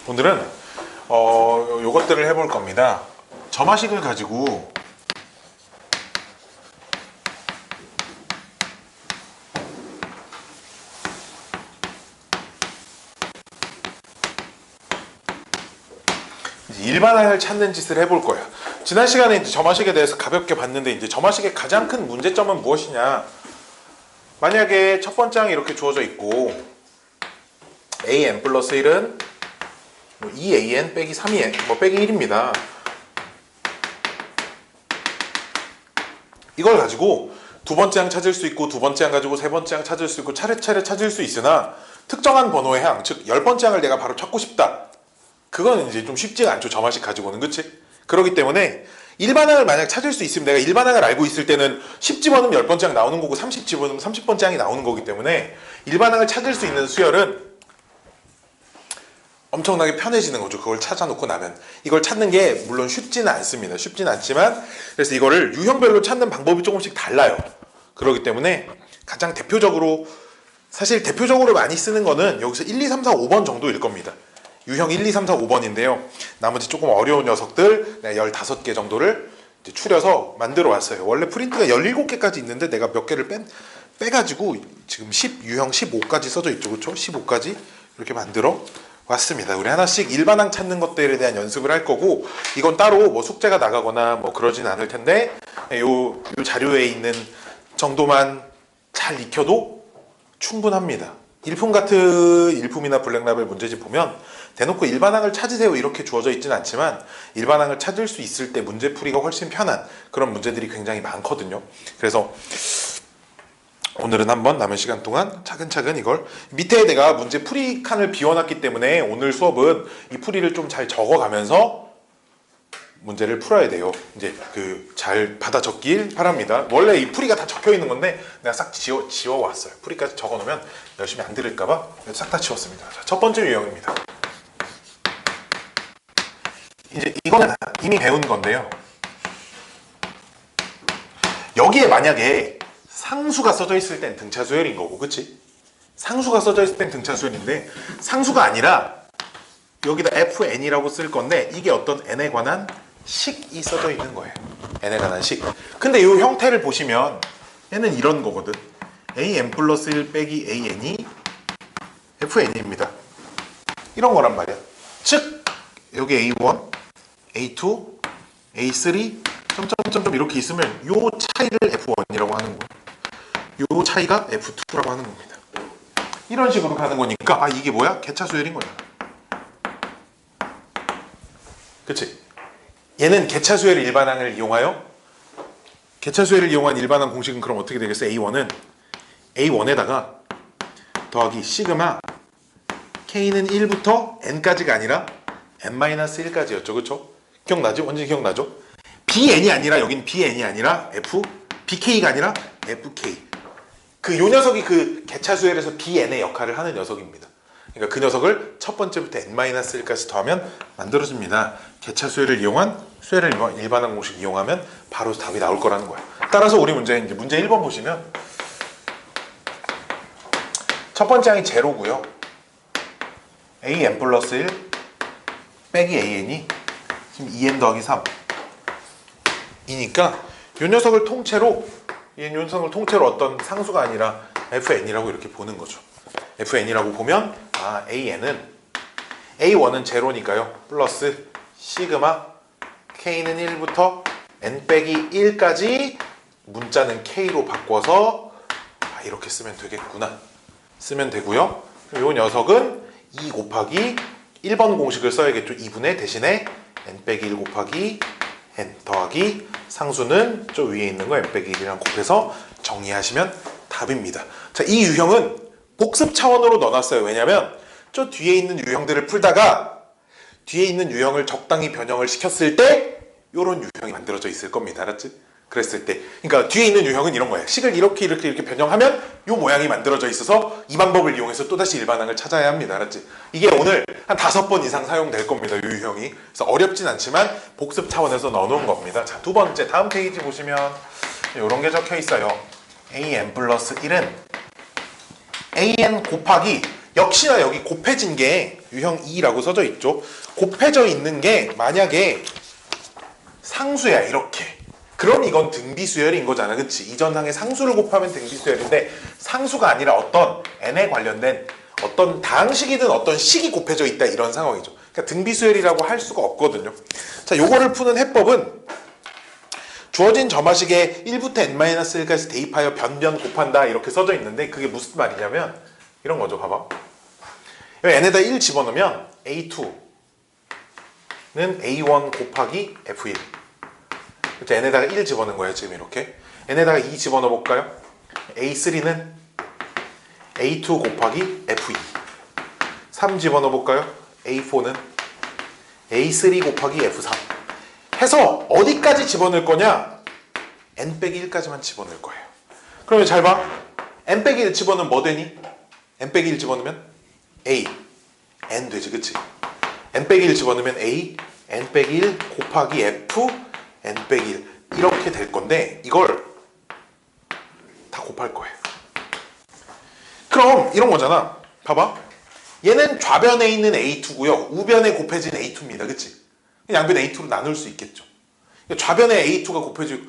오늘은 요것들을 해볼 겁니다. 점화식을 가지고 일반항을 찾는 짓을 해볼 거야. 지난 시간에 이제 점화식에 대해서 가볍게 봤는데, 이제 점화식의 가장 큰 문제점은 무엇이냐? 만약에 첫 번째 항이 이렇게 주어져 있고 an 플러스 1은 2an 빼기 3an 빼기 1입니다. 이걸 가지고 두 번째 항 찾을 수 있고, 두 번째 항 가지고 세 번째 항 찾을 수 있고, 차례차례 찾을 수 있으나 특정한 번호의 항, 즉 10번째 항을 내가 바로 찾고 싶다. 그건 이제 좀 쉽지가 않죠, 점화식 가지고는. 그치? 그렇기 때문에 일반항을 만약 찾을 수 있으면, 내가 일반항을 알고 있을 때는 10집어넣으면 10번째 항 나오는 거고 30집어넣으면 30번째 항이 나오는 거기 때문에 일반항을 찾을 수 있는 수열은 엄청나게 편해지는 거죠. 그걸 찾아놓고 나면. 이걸 찾는 게 물론 쉽지는 않습니다. 쉽지는 않지만, 그래서 이거를 유형별로 찾는 방법이 조금씩 달라요. 그렇기 때문에 가장 대표적으로, 사실 대표적으로 많이 쓰는 거는 여기서 1, 2, 3, 4, 5번 정도일 겁니다. 유형 1, 2, 3, 4, 5번인데요. 나머지 조금 어려운 녀석들 15개 정도를 이제 추려서 만들어 왔어요. 원래 프린트가 17개까지 있는데 내가 몇 개를 빼가지고 지금 유형 15까지 써져 있죠. 그렇죠? 15까지 이렇게 만들어 왔습니다. 우리 하나씩 일반항 찾는 것들에 대한 연습을 할 거고, 이건 따로 뭐 숙제가 나가거나 뭐 그러진 않을 텐데, 요 자료에 있는 정도만 잘 익혀도 충분합니다. 일품이나 블랙라벨 문제집 보면 대놓고 일반항을 찾으세요 이렇게 주어져 있지는 않지만, 일반항을 찾을 수 있을 때 문제풀이가 훨씬 편한 그런 문제들이 굉장히 많거든요. 그래서 오늘은 한번 남은 시간 동안 차근차근 이걸, 밑에 내가 문제풀이 칸을 비워놨기 때문에 오늘 수업은 이 풀이를 좀 잘 적어가면서 문제를 풀어야 돼요. 이제 잘 받아 적길 바랍니다. 원래 이 풀이가 다 적혀 있는 건데 내가 싹 지워왔어요. 풀이까지 적어놓으면 열심히 안 들을까봐 싹 다 지웠습니다. 자, 첫 번째 유형입니다. 이제 이거는 이미 배운 건데요. 여기에 만약에 상수가 써져 있을 땐 등차 수열인 거고, 그치? 상수가 써져 있을 땐 등차 수열인데, 상수가 아니라 여기다 fn이라고 쓸 건데, 이게 어떤 n에 관한 식이 써져 있는 거예요. n에 관한 식. 근데 이 형태를 보시면 얘는 이런 거거든. an 플러스 1 빼기 an이 fn입니다. 이런 거란 말이야. 즉 여기 a1, a2, a3 점점점 이렇게 있으면 요 차이를 f1이라고 하는 거예요. 요 차이가 f2라고 하는 겁니다. 이런 식으로 가는 거니까 이게 뭐야? 개차 수열인 거야. 그치? 얘는 개차 수열 일반항을 이용하여, 개차 수열을 이용한 일반항 공식은 그럼 어떻게 되겠어? a1은 a1에다가 더하기 시그마 k는 1부터 n까지가 아니라 n-1까지였죠. 그쵸? 기억나죠? 언제 기억나죠? bn이 아니라, 여긴 bn이 아니라 bk가 아니라 fk. 요 녀석이 그 개차 수열에서 bn의 역할을 하는 녀석입니다. 그러니까 그 녀석을 첫 번째부터 n-1까지 더하면 만들어집니다. 개차 수열을 이용한 일반항 공식 이용하면 바로 답이 나올 거라는 거야. 따라서 우리 문제 1번 보시면 첫 번째 항이 제로고요. an 플러스 1 빼기 an이 지금 2n 더하기 3 이니까 이 녀석을 통째로 어떤 상수가 아니라 fn이라고 이렇게 보는 거죠. fn이라고 보면 a1은 제로니까요. 플러스 시그마 k는 1부터 n 빼기 1까지 문자는 k로 바꿔서 이렇게 쓰면 되겠구나. 쓰면 되고요. 이 녀석은 2 곱하기 1번 공식을 써야겠죠. 2분의 대신에 n 빼기 1 곱하기 n 더하기 상수는 저 위에 있는 거 n 빼기 1이랑 곱해서 정리하시면 답입니다. 자, 이 유형은 복습 차원으로 넣어놨어요. 왜냐면 저 뒤에 있는 유형들을 풀다가 뒤에 있는 유형을 적당히 변형을 시켰을 때 이런 유형이 만들어져 있을 겁니다. 알았지? 그랬을 때, 그러니까 뒤에 있는 유형은 이런 거예요. 식을 이렇게 변형하면 이 모양이 만들어져 있어서 이 방법을 이용해서 또다시 일반항을 찾아야 합니다. 알았지? 이게 오늘 한 5번 이상 사용될 겁니다. 이 유형이. 그래서 어렵진 않지만 복습 차원에서 넣어놓은 겁니다. 자, 두 번째 다음 페이지 보시면 이런 게 적혀 있어요. an 플러스 1은 an 곱하기 역시나 여기 곱해진 게 유형 2라고 써져 있죠. 곱해져 있는 게 만약에 상수야 이렇게, 그럼 이건 등비수열인 거잖아, 그치? 이전항의 상수를 곱하면 등비수열인데 상수가 아니라 어떤 n에 관련된 어떤 다항식이든 어떤 식이 곱해져 있다, 이런 상황이죠. 그러니까 등비수열이라고 할 수가 없거든요. 자, 요거를 푸는 해법은 주어진 점화식에 1부터 n-1까지 대입하여 변변 곱한다 이렇게 써져 있는데, 그게 무슨 말이냐면 이런 거죠. 봐봐. 여기 n에다 1 집어넣으면 a2는 a1 곱하기 f1. 그렇죠? n에다가 1 집어넣은 거예요, 지금 이렇게. n에다가 2 집어넣어 볼까요? a3는 a2 곱하기 f2. 3 집어넣어 볼까요? a4는 a3 곱하기 f3. 해서 어디까지 집어넣을 거냐? n-1까지만 집어넣을 거예요. 그러면 잘 봐. n-1 집어넣으면 뭐 되니? n-1 집어넣으면 a, n 되지, 그치? n-1 집어넣으면 a, n-1 곱하기 f, n-1 이렇게 될 건데, 이걸 다 곱할 거예요. 그럼 이런 거잖아. 봐봐. 얘는 좌변에 있는 a2고요. 우변에 곱해진 a2입니다. 그치? 양변 a2로 나눌 수 있겠죠. 좌변에 a2가 곱해지고,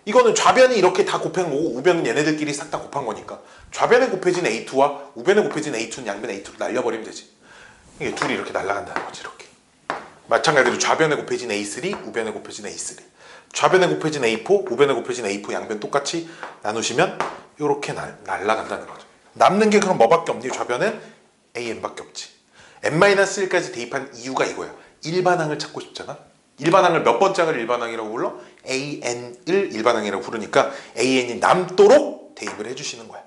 이거는 좌변이 이렇게 다 곱한 거고 우변은 얘네들끼리 싹 다 곱한 거니까 좌변에 곱해진 a2와 우변에 곱해진 a2는 양변 a2로 날려버리면 되지. 이게 둘이 이렇게 날아간다는 거지, 이렇게. 마찬가지로 좌변에 곱해진 a3, 우변에 곱해진 a3. 좌변에 곱해진 a4, 우변에 곱해진 a4 양변 똑같이 나누시면 이렇게 날아간다는 거죠. 남는 게 그럼 뭐밖에 없니? 좌변은 an밖에 없지. n-1까지 대입한 이유가 이거야. 일반항을 찾고 싶잖아. 일반항을 몇 번째 항을 일반항이라고 불러? an을 일반항이라고 부르니까 an이 남도록 대입을 해주시는 거야.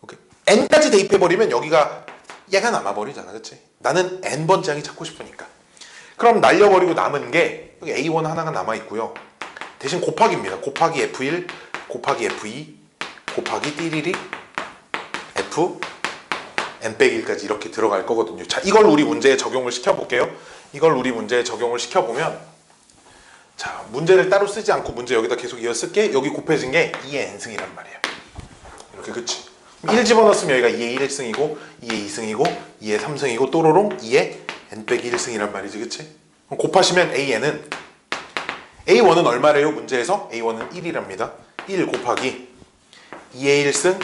오케이. n까지 대입해버리면 여기가 얘가 남아버리잖아, 그치? 나는 n번째 항이 찾고 싶으니까. 그럼 날려버리고 남은 게 여기 a1 하나가 남아있고요. 대신 곱하기입니다. 곱하기 f1, 곱하기 f2, 곱하기 띠리리 f n-1까지 이렇게 들어갈 거거든요. 자, 이걸 우리 문제에 적용을 시켜볼게요. 이걸 우리 문제에 적용을 시켜보면, 자, 문제를 따로 쓰지 않고 문제 여기다 계속 이어쓸게. 여기 곱해진 게 2의 n승이란 말이야. 이렇게, 그치? 1 집어넣었으면 여기가 2의 1승이고 2의 2승이고 2의 3승이고 또로롱 2의 n-1승이란 말이지, 그치? 그럼 곱하시면 an은 a1은 얼마래요? 문제에서 a1은 1이랍니다. 1 곱하기 2의 1승,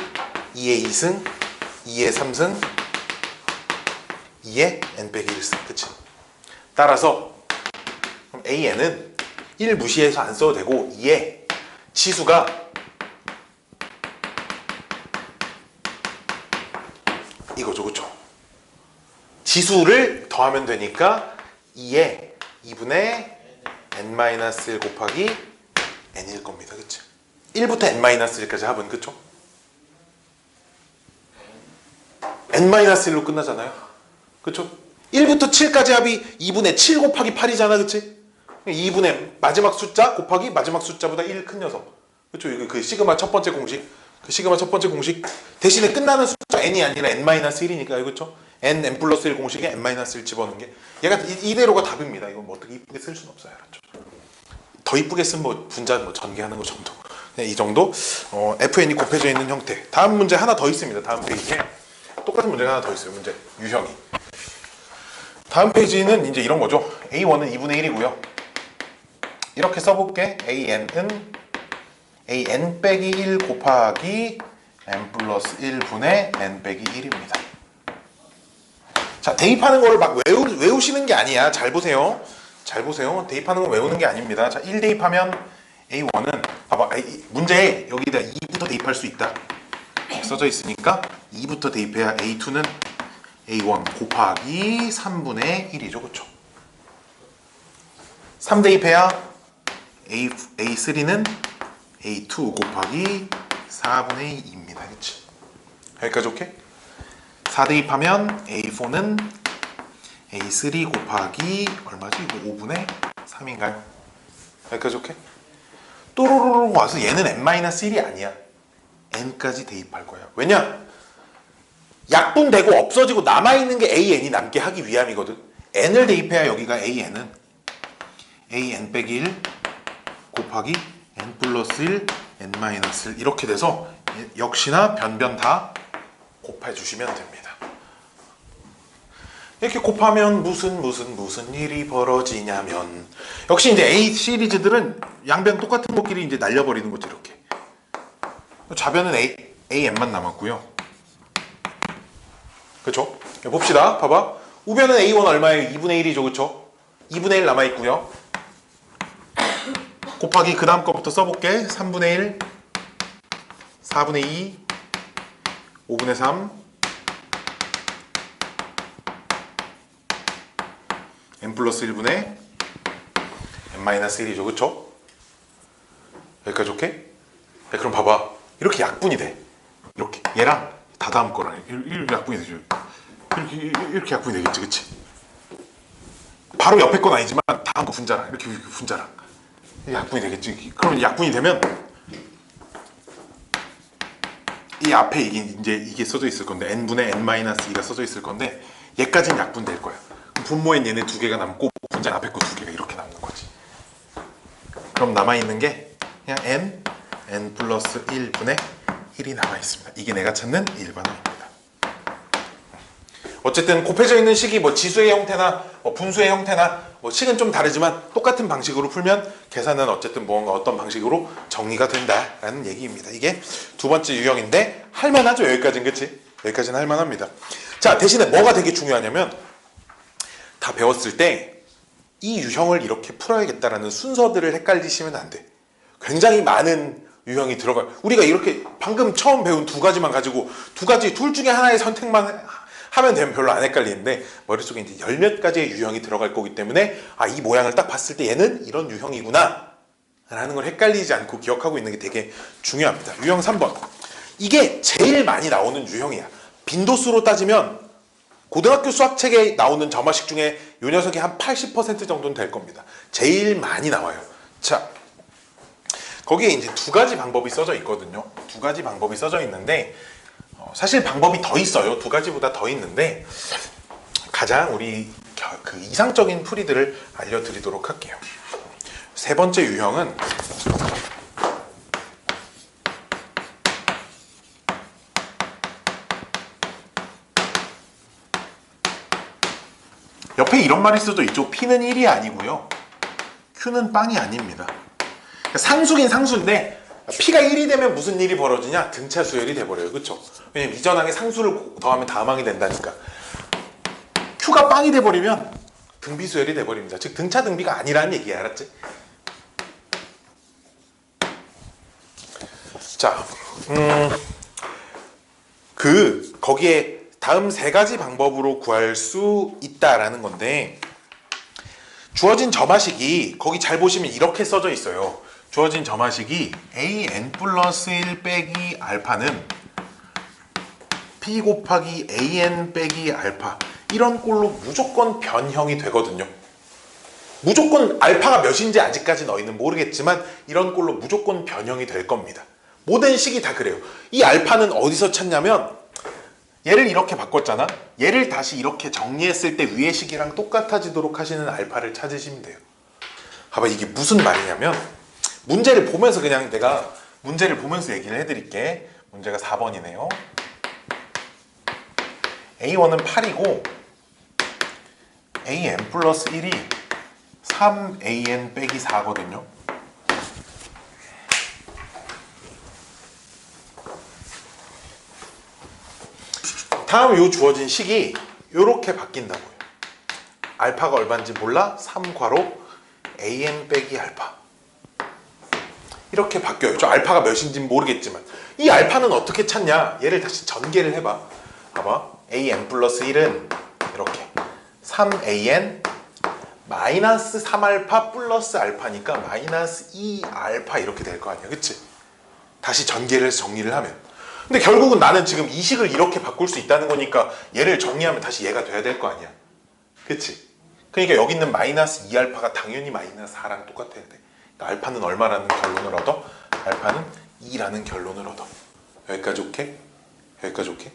2의 2승, 2의 3승, 2의 n-1승, 그치? 따라서 그럼 an은 1 무시해서 안 써도 되고 2의 치수가 이거죠, 그쵸? 지수를 더하면 되니까 2의 2분의 n-1 곱하기 n일 겁니다, 그치? 1부터 n-1까지 합은, 그쵸? n-1로 끝나잖아요, 그쵸? 1부터 7까지 합이 2분의 7 곱하기 8이잖아, 그치? 2분의 마지막 숫자 곱하기 마지막 숫자보다 1 큰 녀석, 그쵸? 이거 그 시그마 첫 번째 공식, 그 시그마 첫 번째 공식 대신에 끝나는 숫자 n이 아니라 n-1이니까, 그쵸? n 플러스 1 공식에 n-1 집어넣은 게 얘가 이대로가 답입니다. 이거 뭐 어떻게 이쁘게 쓸 수는 없어요, 그렇죠? 더 이쁘게 쓰면 뭐 분자 뭐 전개하는 거 정도. 이 정도 fn이 곱해져 있는 형태. 다음 문제 하나 더 있습니다. 다음 페이지에 똑같은 문제가 하나 더 있어요. 문제 유형이. 다음 페이지는 이제 이런 거죠. a1은 2분의 1이고요. 이렇게 써볼게. an은 an 빼기 1 곱하기 n 플러스 1분의 n 빼기 1입니다. 자, 대입하는 거를 막 외우시는 게 아니야. 잘 보세요. 잘 보세요. 대입하는 건 외우는 게 아닙니다. 자, 1 대입하면 a1은 봐봐. 문제에 여기다 2부터 대입할 수 있다 써져 있으니까 2부터 대입해야 a2는 a1 곱하기 3분의 1이죠. 그쵸? 3 대입해야 a3는 a2 곱하기 4분의 2입니다. 그치? 여기까지 오케이? 4 대입하면 a4는 a3 곱하기 얼마지? 이거 5분의 3인가요? 여기까지 오케이? 또로로로 와서 얘는 n-1이 아니야. n까지 대입할 거야. 왜냐? 약분되고 없어지고 남아있는 게 an이 남게 하기 위함이거든. n을 대입해야 여기가 an은 an 빼기 1 곱하기 n 플러스 1 n-1 이렇게 돼서 역시나 변변 다 곱해 주시면 됩니다. 이렇게 곱하면 무슨 일이 벌어지냐면, 역시 이제 A 시리즈들은 양변 똑같은 것끼리 이제 날려버리는 거죠. 이렇게 좌변은 AN만 남았고요. 그쵸? 봅시다. 봐봐. 우변은 A1 얼마예요? 2분의 1이죠. 그쵸? 2분의 1 남아있고요. 곱하기 그 다음 거부터 써볼게. 3분의 1, 4분의 2, 5분의 3, n 플러스 1분의 n 마이너스 1이죠. 그쵸? 여기까지 오케이? 야, 그럼 봐봐. 이렇게 약분이 돼. 이렇게. 얘랑 다 다음 거랑 이렇게 약분이 되죠. 이렇게 약분이 되겠지. 그치? 바로 옆에 건 아니지만 다음 거 분자랑 이렇게 분자랑 약분이 되겠지. 그러면 약분이 되면 이 앞에 이게 써져 있을 건데 n분의 n-2가 써져 있을 건데 얘까지는 약분될 거야. 분모엔 얘네 두 개가 남고 분자 앞에 거 두 개가 이렇게 남는 거지. 그럼 남아있는 게 그냥 n 플러스 1분의 1이 남아있습니다. 이게 내가 찾는 일반어입니다. 어쨌든 곱해져 있는 식이 뭐 지수의 형태나 뭐 분수의 형태나 뭐 식은 좀 다르지만 똑같은 방식으로 풀면 계산은 어쨌든 뭔가 어떤 방식으로 정리가 된다라는 얘기입니다. 이게 두 번째 유형인데 할만하죠. 여기까지는. 그치? 여기까지는 할만합니다. 자, 대신에 뭐가 되게 중요하냐면 다 배웠을 때 이 유형을 이렇게 풀어야겠다라는 순서들을 헷갈리시면 안 돼. 굉장히 많은 유형이 들어가요. 우리가 이렇게 방금 처음 배운 두 가지만 가지고 둘 중에 하나의 선택만 하면 되면 별로 안 헷갈리는데 머릿속에 이제 열 몇 가지의 유형이 들어갈 거기 때문에 이 모양을 딱 봤을 때 얘는 이런 유형이구나 라는 걸 헷갈리지 않고 기억하고 있는 게 되게 중요합니다. 유형 3번. 이게 제일 많이 나오는 유형이야. 빈도수로 따지면 고등학교 수학책에 나오는 점화식 중에 이 녀석이 한 80% 정도는 될 겁니다. 제일 많이 나와요. 자, 거기에 이제 두 가지 방법이 써져 있거든요. 두 가지 방법이 써져 있는데 사실 방법이 더 있어요. 두 가지보다 더 있는데 가장 우리 그 이상적인 풀이들을 알려드리도록 할게요. 세 번째 유형은 옆에 이런 말이 써져 있죠. P는 1이 아니고요. Q는 빵이 아닙니다. 상수긴 상수인데 P가 1이 되면 무슨 일이 벌어지냐? 등차 수열이 돼버려요. 그쵸? 왜냐면 이전항에 상수를 더하면 다음항이 된다니까. Q가 빵이 돼버리면 등비 수열이 돼버립니다. 즉 등차 등비가 아니라는 얘기야. 알았지? 자, 거기에 다음 세 가지 방법으로 구할 수 있다라는 건데 주어진 점화식이 거기 잘 보시면 이렇게 써져 있어요. 주어진 점화식이 an 플러스 1 빼기 알파는 p 곱하기 an 빼기 알파 이런 꼴로 무조건 변형이 되거든요. 무조건 알파가 몇인지 아직까지 너희는 모르겠지만 이런 꼴로 무조건 변형이 될 겁니다. 모든 식이 다 그래요. 이 알파는 어디서 찾냐면 얘를 이렇게 바꿨잖아. 얘를 다시 이렇게 정리했을 때 위의 식이랑 똑같아지도록 하시는 알파를 찾으시면 돼요. 봐봐, 이게 무슨 말이냐면 문제를 보면서 그냥 내가 문제를 보면서 얘기를 해드릴게. 문제가 4번이네요. A1은 8이고 AN 플러스 1이 3AN 빼기 4거든요. 다음 요 주어진 식이 요렇게 바뀐다고요. 알파가 얼마인지 몰라? 3괄호 AN 빼기 알파 이렇게 바뀌어요. 저 알파가 몇인지 모르겠지만 이 알파는 어떻게 찾냐? 얘를 다시 전개를 해봐. 봐봐. AN 플러스 1은 이렇게 3AN 마이너스 3알파 플러스 알파니까 마이너스 2알파 이렇게 될 거 아니야. 그치? 다시 전개를 해서 정리를 하면 근데 결국은 나는 지금 이 식을 이렇게 바꿀 수 있다는 거니까 얘를 정리하면 다시 얘가 돼야 될 거 아니야. 그치? 그러니까 여기 있는 마이너스 2알파가 당연히 마이너스 4랑 똑같아야 돼. 그러니까 알파는 얼마라는 결론을 얻어? 알파는 2라는 결론을 얻어. 여기까지 오케이? 여기까지 오케이?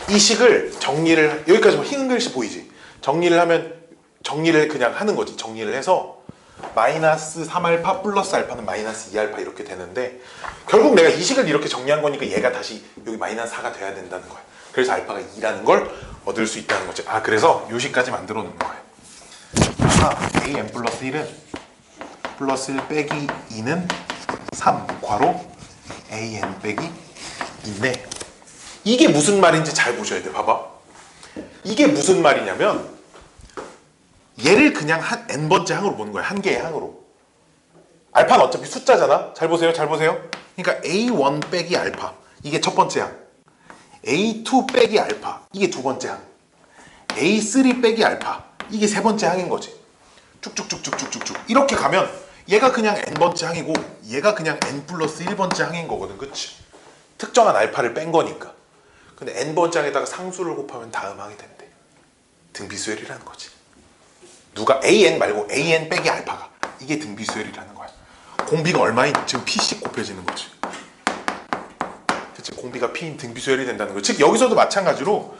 이 식을 정리를 여기까지 흰 글씨 보이지? 정리를 하면 정리를 그냥 하는 거지. 정리를 해서 마이너스 3알파 플러스 알파는 마이너스 2알파 이렇게 되는데 결국 내가 이 식을 이렇게 정리한 거니까 얘가 다시 여기 마이너스 4가 돼야 된다는 거야. 그래서 알파가 2라는 걸 얻을 수 있다는 거지. 아 그래서 요 식까지 만들어 놓는 거예요. an 플러스 1은 플러스 1 빼기 2는 3 괄호 an 빼기 2인데 이게 무슨 말인지 잘 보셔야 돼. 봐봐. 이게 무슨 말이냐면 얘를 그냥 한 n번째 항으로 보는 거야. 한 개의 항으로. 알파는 어차피 숫자잖아. 잘 보세요. 잘 보세요. 그러니까 a1 빼기 알파 이게 첫 번째 항. a2 빼기 알파 이게 두 번째 항. a3 빼기 알파 이게 세 번째 항인 거지. 쭉쭉쭉쭉쭉쭉 이렇게 가면 얘가 그냥 n번째 항이고 얘가 그냥 n 플러스 1번째 항인 거거든. 그치? 특정한 알파를 뺀 거니까. 근데 n번째 항에다가 상수를 곱하면 다음 항이 된대. 등비수열이라는 거지. 누가 an 말고 an 빼기 알파가 이게 등비수열이라는 거야. 공비가 얼마인? 지금 p씩 곱해지는 거지. 그치? 공비가 p인 등비수열이 된다는 거지. 즉 여기서도 마찬가지로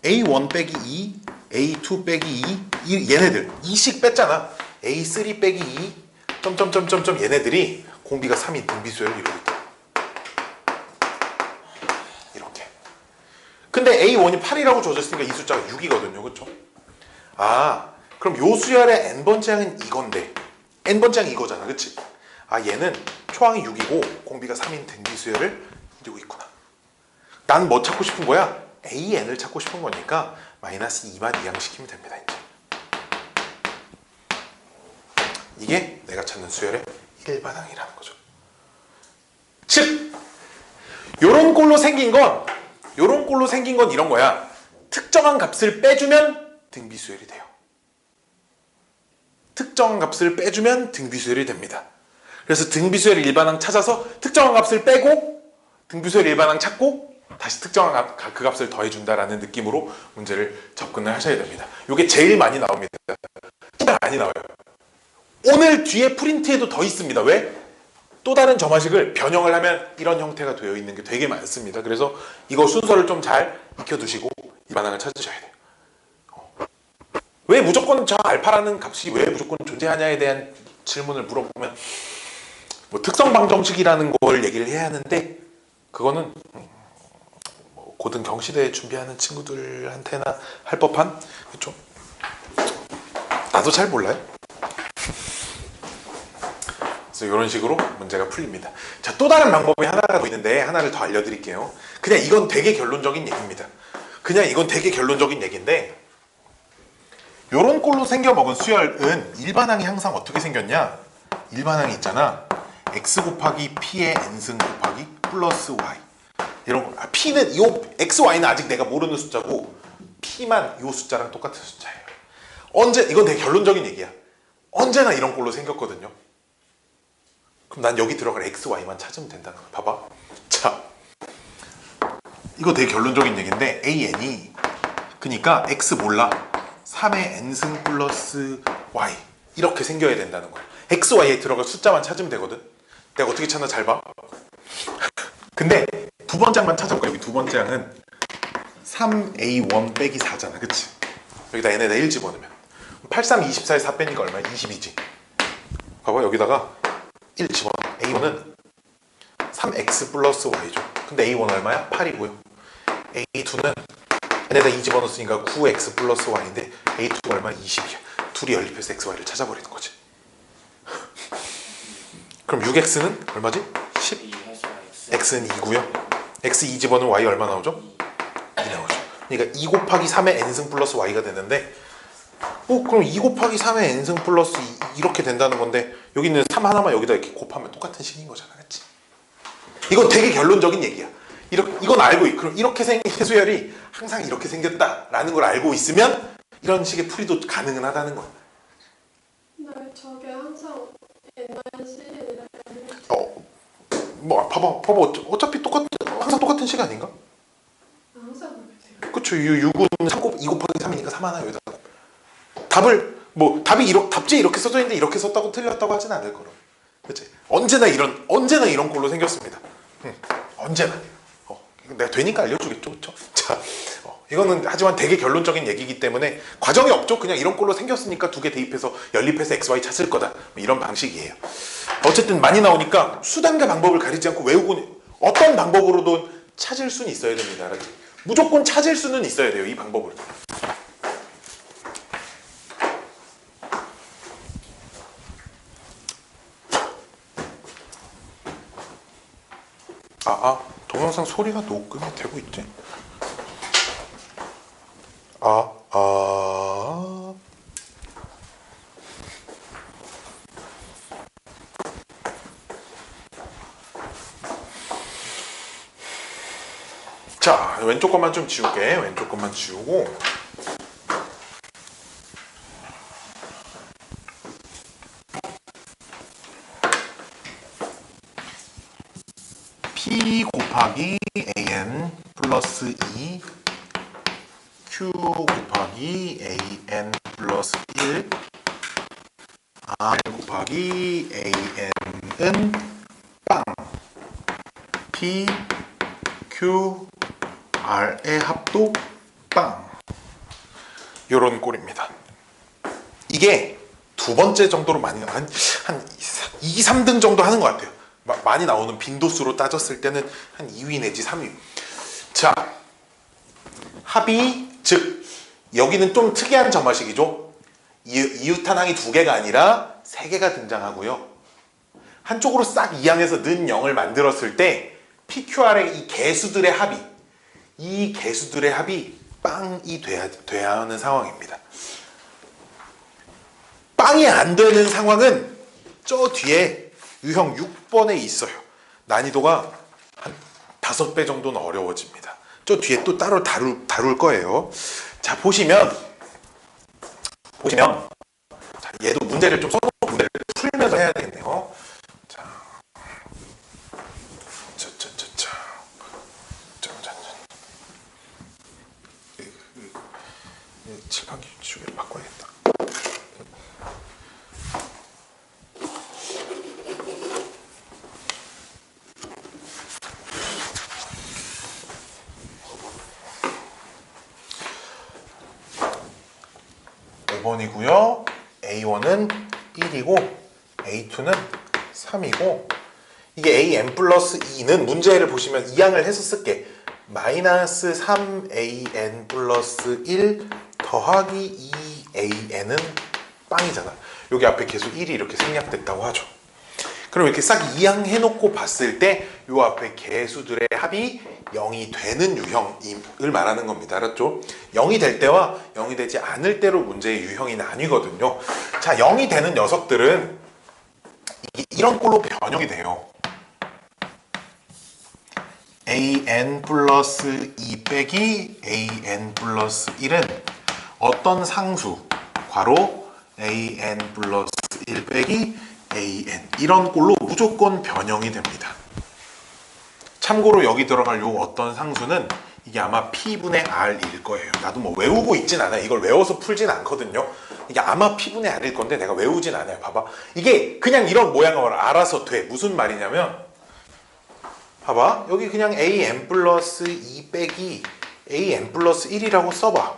a1 빼기 2, a2 빼기 2 얘네들 2씩 뺐잖아. a3 빼기 2 점점점점점 얘네들이 공비가 3인 등비수열을 이루고 있다. 이렇게. 근데 a1이 8이라고 주어졌으니까 이 숫자가 6이거든요. 그쵸? 아 그럼 요 수열의 n번째 항은 이건데 n번째 항이 이거잖아. 그치? 아 얘는 초항이 6이고 공비가 3인 등비수열을 이루고 있구나. 난 뭐 찾고 싶은 거야? an을 찾고 싶은 거니까 마이너스 2만 이항시키면 됩니다. 이제. 이게 내가 찾는 수열의 일반항이라는 거죠. 즉 요런 꼴로 생긴 건 이런 거야. 특정한 값을 빼주면 등비수열이 돼요. 특정한 값을 빼주면 등비수열이 됩니다. 그래서 등비수열 일반항 찾아서 특정한 값을 빼고 등비수열 일반항 찾고 다시 특정한 그 값을 더해준다라는 느낌으로 문제를 접근을 하셔야 됩니다. 이게 제일 많이 나옵니다. 제일 많이 나와요. 오늘 뒤에 프린트에도 더 있습니다. 왜? 또 다른 점화식을 변형을 하면 이런 형태가 되어 있는 게 되게 많습니다. 그래서 이거 순서를 좀 잘 익혀두시고 일반항을 찾으셔야 돼요. 왜 무조건 저 알파라는 값이 왜 무조건 존재하냐에 대한 질문을 물어보면 뭐 특성 방정식이라는 걸 얘기를 해야 하는데 그거는 뭐 고등 경시대에 준비하는 친구들한테나 할 법한 좀 나도 잘 몰라요. 그래서 이런 식으로 문제가 풀립니다. 자, 또 다른 방법이 하나가 더 있는데 하나를 더 알려드릴게요. 그냥 이건 되게 결론적인 얘기입니다. 그냥 이건 되게 결론적인 얘기인데 요런 꼴로 생겨먹은 수열은 일반항이 항상 어떻게 생겼냐? 일반항이 있잖아. x 곱하기 p의 n승 곱하기 플러스 y 이런 거. p는 요 x, y는 아직 내가 모르는 숫자고 p만 요 숫자랑 똑같은 숫자예요. 이건 되게 결론적인 얘기야. 언제나 이런 꼴로 생겼거든요. 그럼 난 여기 들어갈 x, y만 찾으면 된다는 거야. 봐봐. 자, 이거 되게 결론적인 얘기인데 an이 그러니까 x 몰라. 3의 n승 플러스 y 이렇게 생겨야 된다는 거야. x, y에 들어갈 숫자만 찾으면 되거든. 내가 어떻게 찾나 잘 봐. 근데 두 번째 항만 찾아볼까? 여기 두 번째 항은 3a1 빼기 4잖아. 그치? 여기다 n에다 1 집어넣으면 8, 3, 24에 4 빼니까 얼마야? 22지. 봐봐 여기다가 1 집어넣어. a1은 3x 플러스 y죠. 근데 a1 얼마야? 8이고요. a2는 n에다 2 집어넣었으니까 9x 플러스 y인데 a2가 얼마야? 20이야. 둘이 연립해서 x, y를 찾아버리는 거지. 그럼 6x는 얼마지? 10. x는 2고요. x 2 집어넣으면 y 얼마 나오죠? 2 나오죠. 그러니까 2 곱하기 3의 n승 플러스 y가 되는데 그럼 2 곱하기 3의 n승 플러스 2 이렇게 된다는 건데 여기 있는 3 하나만 여기다 이렇게 곱하면 똑같은 식인 거잖아. 그치? 이건 되게 결론적인 얘기야. 이건 알고 그럼 이렇게 생긴 수열이 항상 이렇게 생겼다라는 걸 알고 있으면 이런 식의 풀이도 가능은 하다는 거야. 네, 저게 항상 옛날 시리즈를 뭐 봐봐 어차피 항상 똑같은 식 아닌가? 항상 그렇게 돼요. 그쵸. 6은 2 곱하기 3이니까 3 하나 여기다 답을 답지에 이렇게 써져 있는데 이렇게 썼다고 틀렸다고 하진 않을 거라. 그치? 언제나 이런 꼴로 생겼습니다. 언제나. 내가 되니까 알려주겠죠. 그쵸? 자, 이거는 하지만 되게 결론적인 얘기이기 때문에 과정이 없죠. 그냥 이런 꼴로 생겼으니까 두 개 대입해서 연립해서 XY 찾을 거다. 뭐 이런 방식이에요. 어쨌든 많이 나오니까 수단과 방법을 가리지 않고 외우고 어떤 방법으로도 찾을 수는 있어야 됩니다. 알았지? 무조건 찾을 수는 있어야 돼요. 이 방법을. 동영상 소리가 녹음이 되고 있지? 자, 왼쪽 것만 좀 지울게. 왼쪽 것만 지우고. P 곱하기 AN 플러스 2 Q 곱하기 AN 플러스 1 R 곱하기 AN은 빵 P Q R의 합도 빵. 요런 꼴입니다. 이게 두 번째 정도로 많이 한 2, 3등 정도 하는 것 같아요. 많이 나오는 빈도수로 따졌을 때는 한 2위 내지 3위. 자, 합이 즉 여기는 좀 특이한 점화식이죠. 이웃탄항이 두 개가 아니라 세 개가 등장하고요. 한쪽으로 싹 이항해서 는 0을 만들었을 때 PQR의 이 개수들의 합이 빵이 돼야 하는 상황입니다. 빵이 안 되는 상황은 저 뒤에 유형 6번에 있어요. 난이도가 한 5배 정도는 어려워집니다. 저 뒤에 또 따로 다룰 거예요. 자, 보시면 자, 얘도 문제를 좀 써놓고 문제를 풀면서 해야 되겠네요. 자, 칠판기 주기를 바꿔야겠다. 이고요. A1은 1이고 A2는 3이고 이게 AN 플러스 2는 문제를 보시면 이항을 해서 쓸게. 마이너스 3AN 플러스 1 더하기 2AN은 빵이잖아. 여기 앞에 계속 1이 이렇게 생략됐다고 하죠. 그럼 이렇게 싹 이항해놓고 봤을 때 요 앞에 개수들의 합이 0이 되는 유형을 말하는 겁니다. 알았죠? 0이 될 때와 0이 되지 않을 때로 문제의 유형이 나뉘거든요. 자, 0이 되는 녀석들은 이런 꼴로 변형이 돼요. AN 플러스 2 빼기 AN 플러스 1은 어떤 상수 괄호 AN 플러스 1 빼기 AN 이런 꼴로 무조건 변형이 됩니다. 참고로 여기 들어갈 요 어떤 상수는 이게 아마 P분의 R일 거예요. 나도 뭐 외우고 있진 않아요. 이걸 외워서 풀진 않거든요. 이게 아마 P분의 R일 건데 내가 외우진 않아요. 봐봐. 이게 그냥 이런 모양을 알아서 돼. 무슨 말이냐면 봐봐. 여기 그냥 AN 플러스 2 빼기 AN 플러스 1이라고 써봐.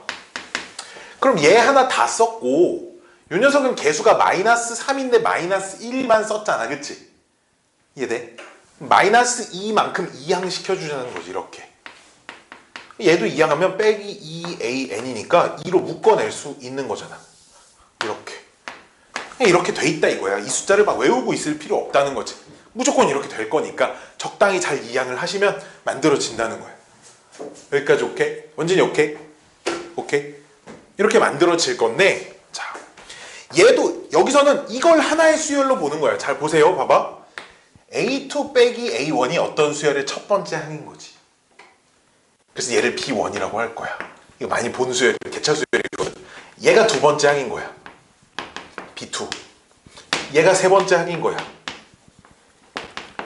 그럼 얘 하나 다 썼고 요 녀석은 개수가 마이너스 3인데 마이너스 1만 썼잖아. 그치? 이해돼? 마이너스 2만큼 이항시켜주자는 거지. 이렇게 얘도 이항하면 빼기 2AN이니까 2로 묶어낼 수 있는 거잖아. 이렇게 돼 있다 이거야. 이 숫자를 막 외우고 있을 필요 없다는 거지. 무조건 이렇게 될 거니까 적당히 잘 이항을 하시면 만들어진다는 거야. 여기까지 오케이? 원진이 오케이? 오케이? 이렇게 만들어질 건데 자, 얘도 여기서는 이걸 하나의 수열로 보는 거야. 잘 보세요. 봐봐. A2 빼기 A1이 어떤 수열의 첫 번째 항인 거지. 그래서 얘를 B1이라고 할 거야. 이거 많이 본 수열, 개차 수열이거든. 얘가 두 번째 항인 거야. B2. 얘가 세 번째 항인 거야.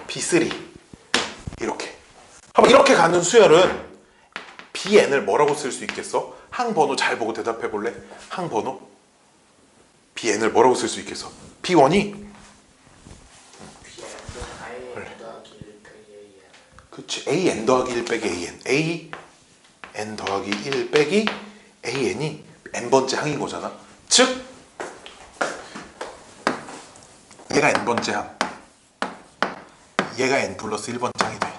B3. 이렇게. 한번 이렇게 가는 수열은 BN을 뭐라고 쓸 수 있겠어? 항번호 잘 보고 대답해 볼래? 항번호? BN을 뭐라고 쓸 수 있겠어? B1이 그치, AN 더하기 1 빼기 AN. n 더하기 1 빼기 an이 n번째 항인 거잖아. 즉 얘가 n번째 항, 얘가 n 플러스 1번째 항이 돼.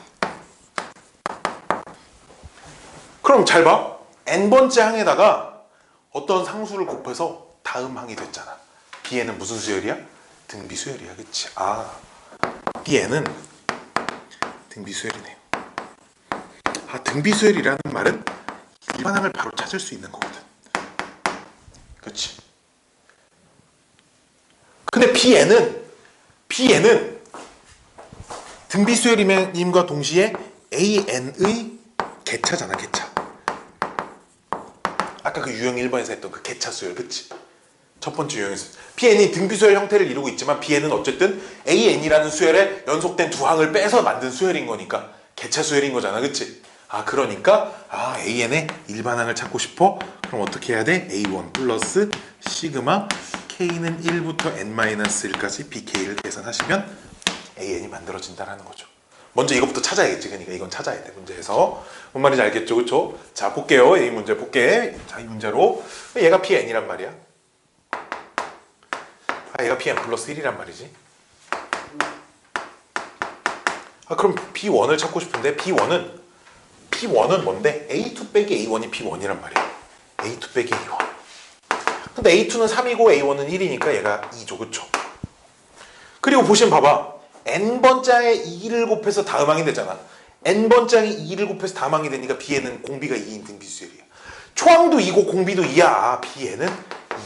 그럼 잘 봐. n번째 항에다가 어떤 상수를 곱해서 다음 항이 됐잖아. bn은 무슨 수열이야? 등비 수열이야. 그치? 아, bn은 등비 수열이네. 아, 등비 수열이라는 말은 일반항을 바로 찾을 수 있는 거거든. 그치? 근데 bn은 등비 수열임과 동시에 an의 개차잖아. 개차. 아까 그 유형 1번에서 했던 그 개차 수열. 그치? 첫 번째 유형에서 bn이 등비수열 형태를 이루고 있지만 bn은 어쨌든 an이라는 수열에 연속된 두 항을 빼서 만든 수열인 거니까 개차 수열인 거잖아. 그치? 아, 그러니까 an의 일반항을 찾고 싶어? 그럼 어떻게 해야 돼? a1 플러스 시그마 k는 1부터 n-1까지 bk를 계산하시면 an이 만들어진다라는 거죠. 먼저 이것부터 찾아야겠지. 그러니까 이건 찾아야 돼. 문제에서. 뭔 말인지 알겠죠? 그쵸? 자, 볼게요. 이 문제 볼게. 자, 이 문제로 얘가 bn이란 말이야. 얘가 bn 플러스 1이란 말이지. 그럼 b1을 찾고 싶은데 b1은 뭔데? a2 빼기 a1이 b1이란 말이야. a2 빼기 a1. 근데 a2는 3이고 a1은 1이니까 얘가 2죠. 그쵸? 그리고 보시면 봐봐. n번째 항에 2를 곱해서 다음 항이 되잖아. n번째 항에 2를 곱해서 다음 항이 되니까 bn은 공비가 2인 등비수열이야. 초항도 2고 공비도 2야. bn은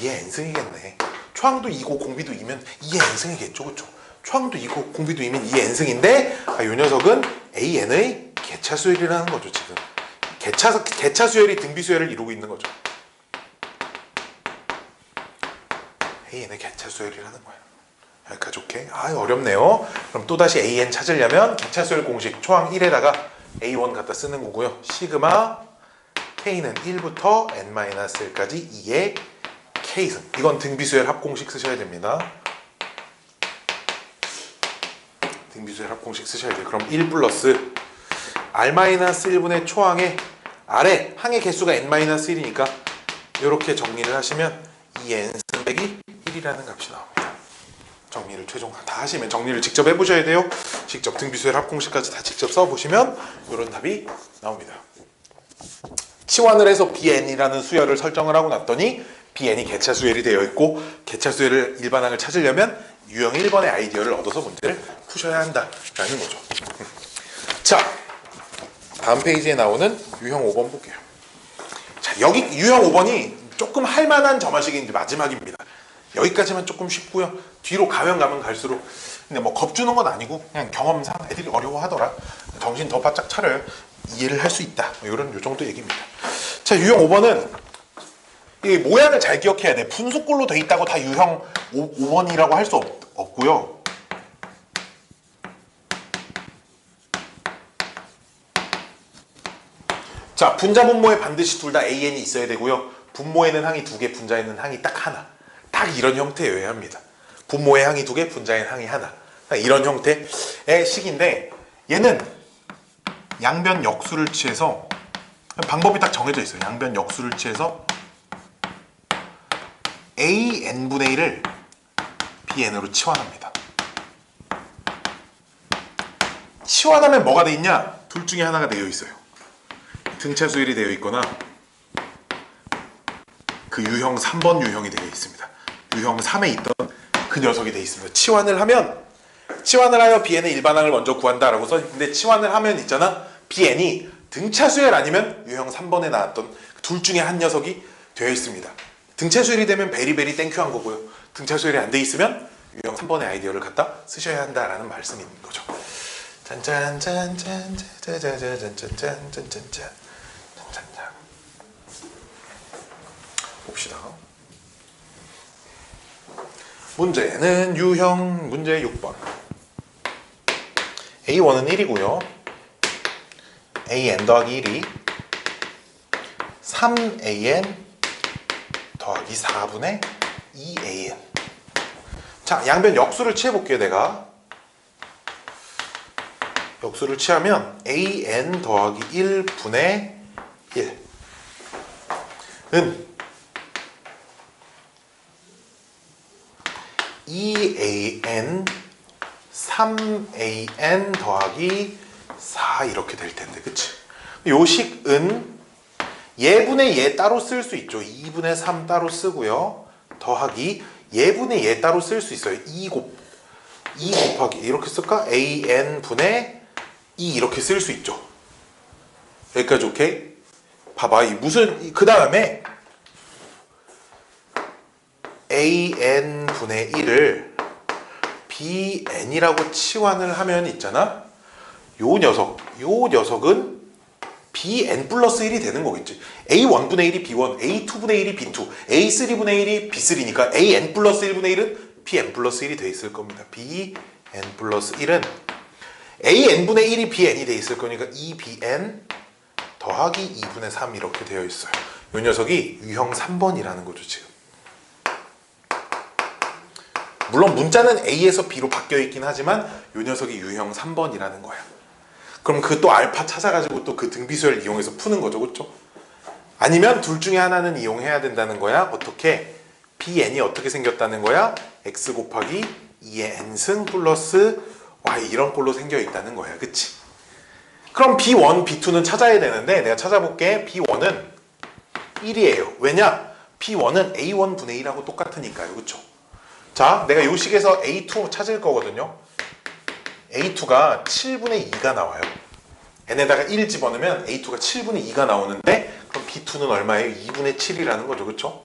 2의 n승이겠네. 초항도 2고 공비도 2면 2의 n승이겠죠. 그쵸? 초항도 2고 공비도 2면 2의 n승인데 이 녀석은 an의 개차 수열이라는 거죠. 지금 개차 수열이 등비 수열을 이루고 있는 거죠. an의 개차 수열이라는 거야. 여기까지 오케이. 어렵네요. 그럼 또다시 an 찾으려면 개차 수열 공식 초항 1에다가 a1 갖다 쓰는 거고요. 시그마 k는 1부터 n-1까지 2의 k승. 이건 등비수열 합공식 쓰셔야 됩니다. 등비수열 합공식 쓰셔야 돼요. 그럼 1 플러스 r-1분의 초항의 아래 항의 개수가 n-1이니까 이렇게 정리를 하시면 2n승 빼기 1이라는 값이 나옵니다. 정리를 최종 다 하시면 정리를 직접 해보셔야 돼요. 직접 등비수열 합공식까지 다 직접 써보시면 이런 답이 나옵니다. 치환을 해서 bn이라는 수열을 설정을 하고 났더니 bn이 개차 수열이 되어 있고 개차 수열을 일반항을 찾으려면 유형 1번의 아이디어를 얻어서 문제를 푸셔야 한다라는 거죠. 자, 다음 페이지에 나오는 유형 5번 볼게요. 자, 여기 유형 5번이 조금 할만한 점화식이 이제 마지막입니다. 여기까지만 조금 쉽고요. 뒤로 가면 갈수록 근데 뭐 겁주는 건 아니고 그냥 경험상 애들이 어려워하더라. 정신 더 바짝 차려 이해를 할 수 있다. 이런 요 정도 얘기입니다. 자, 유형 5번은 이 모양을 잘 기억해야 돼. 분수꼴로 돼 있다고 다 유형 5번이라고 할 수 없고요. 자, 분자 분모에 반드시 둘 다 an이 있어야 되고요. 분모에는 항이 2개, 분자에는 항이 딱 하나. 딱 이런 형태여야 합니다. 분모의 항이 2개, 분자에는 항이 하나. 딱 이런 형태의 식인데 얘는 양변 역수를 취해서 방법이 딱 정해져 있어요. 양변 역수를 취해서 an분의 1을 bn으로 치환합니다. 치환하면 뭐가 돼 있냐? 둘 중에 하나가 되어 있어요. 등차 수열이 되어 있거나 그 유형 3번 유형이 되어 있습니다. 유형 3에 있던 그 녀석이 되어 있습니다. 치환을 하여 bn의 일반항을 먼저 구한다라고 써있는데 치환을 하면 있잖아. bn이 등차 수열 아니면 유형 3번에 나왔던 둘 중에 한 녀석이 되어 있습니다. 등차 수열이 되면 베리베리 땡큐한 거고요. 등차 수열이 안 돼 있으면 유형 3번의 아이디어를 갖다 쓰셔야 한다라는 말씀인 거죠. 짠짠짠짠짠짠짠짠짠짠짠짠짠 봅시다. 문제는 유형 문제 6번. A1은 1이고요. AN 더하기 1이 3AN 더하기 4분의 2AN. 자, 양변 역수를 취해볼게요. 내가 역수를 취하면 AN 더하기 1분의 1 2an 3an 더하기 4 이렇게 될 텐데, 그치? 요 식은 예분의 예 따로 쓸 수 있죠. 2분의 3 따로 쓰고요. 더하기 예분의 예 따로 쓸 수 있어요. 2 곱하기 이렇게 쓸까? an 분의 2 이렇게 쓸 수 있죠. 여기까지 오케이? 봐봐, 이 무슨 그 다음에 an 분의 1을 bn이라고 치환을 하면 있잖아. 요 녀석은 bn 플러스 1이 되는 거겠지. a1분의 1이 b1, a2분의 1이 b2, a3분의 1이 b3니까 an 플러스 1분의 1은 bn 플러스 1이 돼 있을 겁니다. bn 플러스 1은 an분의 1이 bn이 돼 있을 거니까 2bn 더하기 2분의 3 이렇게 되어 있어요. 이 녀석이 유형 3번이라는 거죠, 지금. 물론 문자는 A에서 B로 바뀌어 있긴 하지만 이 녀석이 유형 3번이라는 거야. 그럼 그 또 알파 찾아가지고 또 그 등비수열 이용해서 푸는 거죠, 그렇죠? 아니면 둘 중에 하나는 이용해야 된다는 거야. 어떻게? Bn이 어떻게 생겼다는 거야? x 곱하기 2의 n승 플러스 y 이런 꼴로 생겨 있다는 거야, 그치? 그럼 B1, B2는 찾아야 되는데 내가 찾아볼게. B1은 1이에요. 왜냐? B1은 A1 분의 1하고 똑같으니까요, 그렇죠? 자, 내가 요 식에서 A2 찾을 거거든요. A2가 7분의 2가 나와요. n에다가 1 집어넣으면 A2가 7분의 2가 나오는데 그럼 B2는 얼마예요? 2분의 7이라는 거죠, 그렇죠?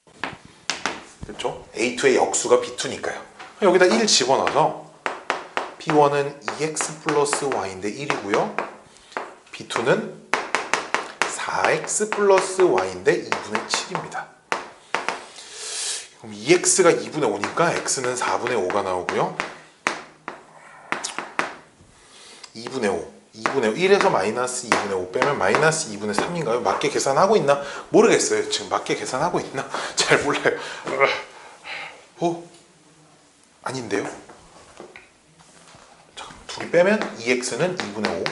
그렇죠? A2의 역수가 B2니까요. 여기다 1 집어넣어서 B1은 2x 플러스 y인데 1이고요. B2는 4x 플러스 y인데 2분의 7입니다. 그럼 2x가 2분의 5니까 x는 4분의 5가 나오고요. 2분의 5, 1에서 마이너스 2분의 5 빼면 마이너스 2분의 3인가요? 맞게 계산하고 있나? 모르겠어요. 지금 맞게 계산하고 있나? 잘 몰라요. 아닌데요? 잠깐, 둘이 빼면 2x는 2분의 5,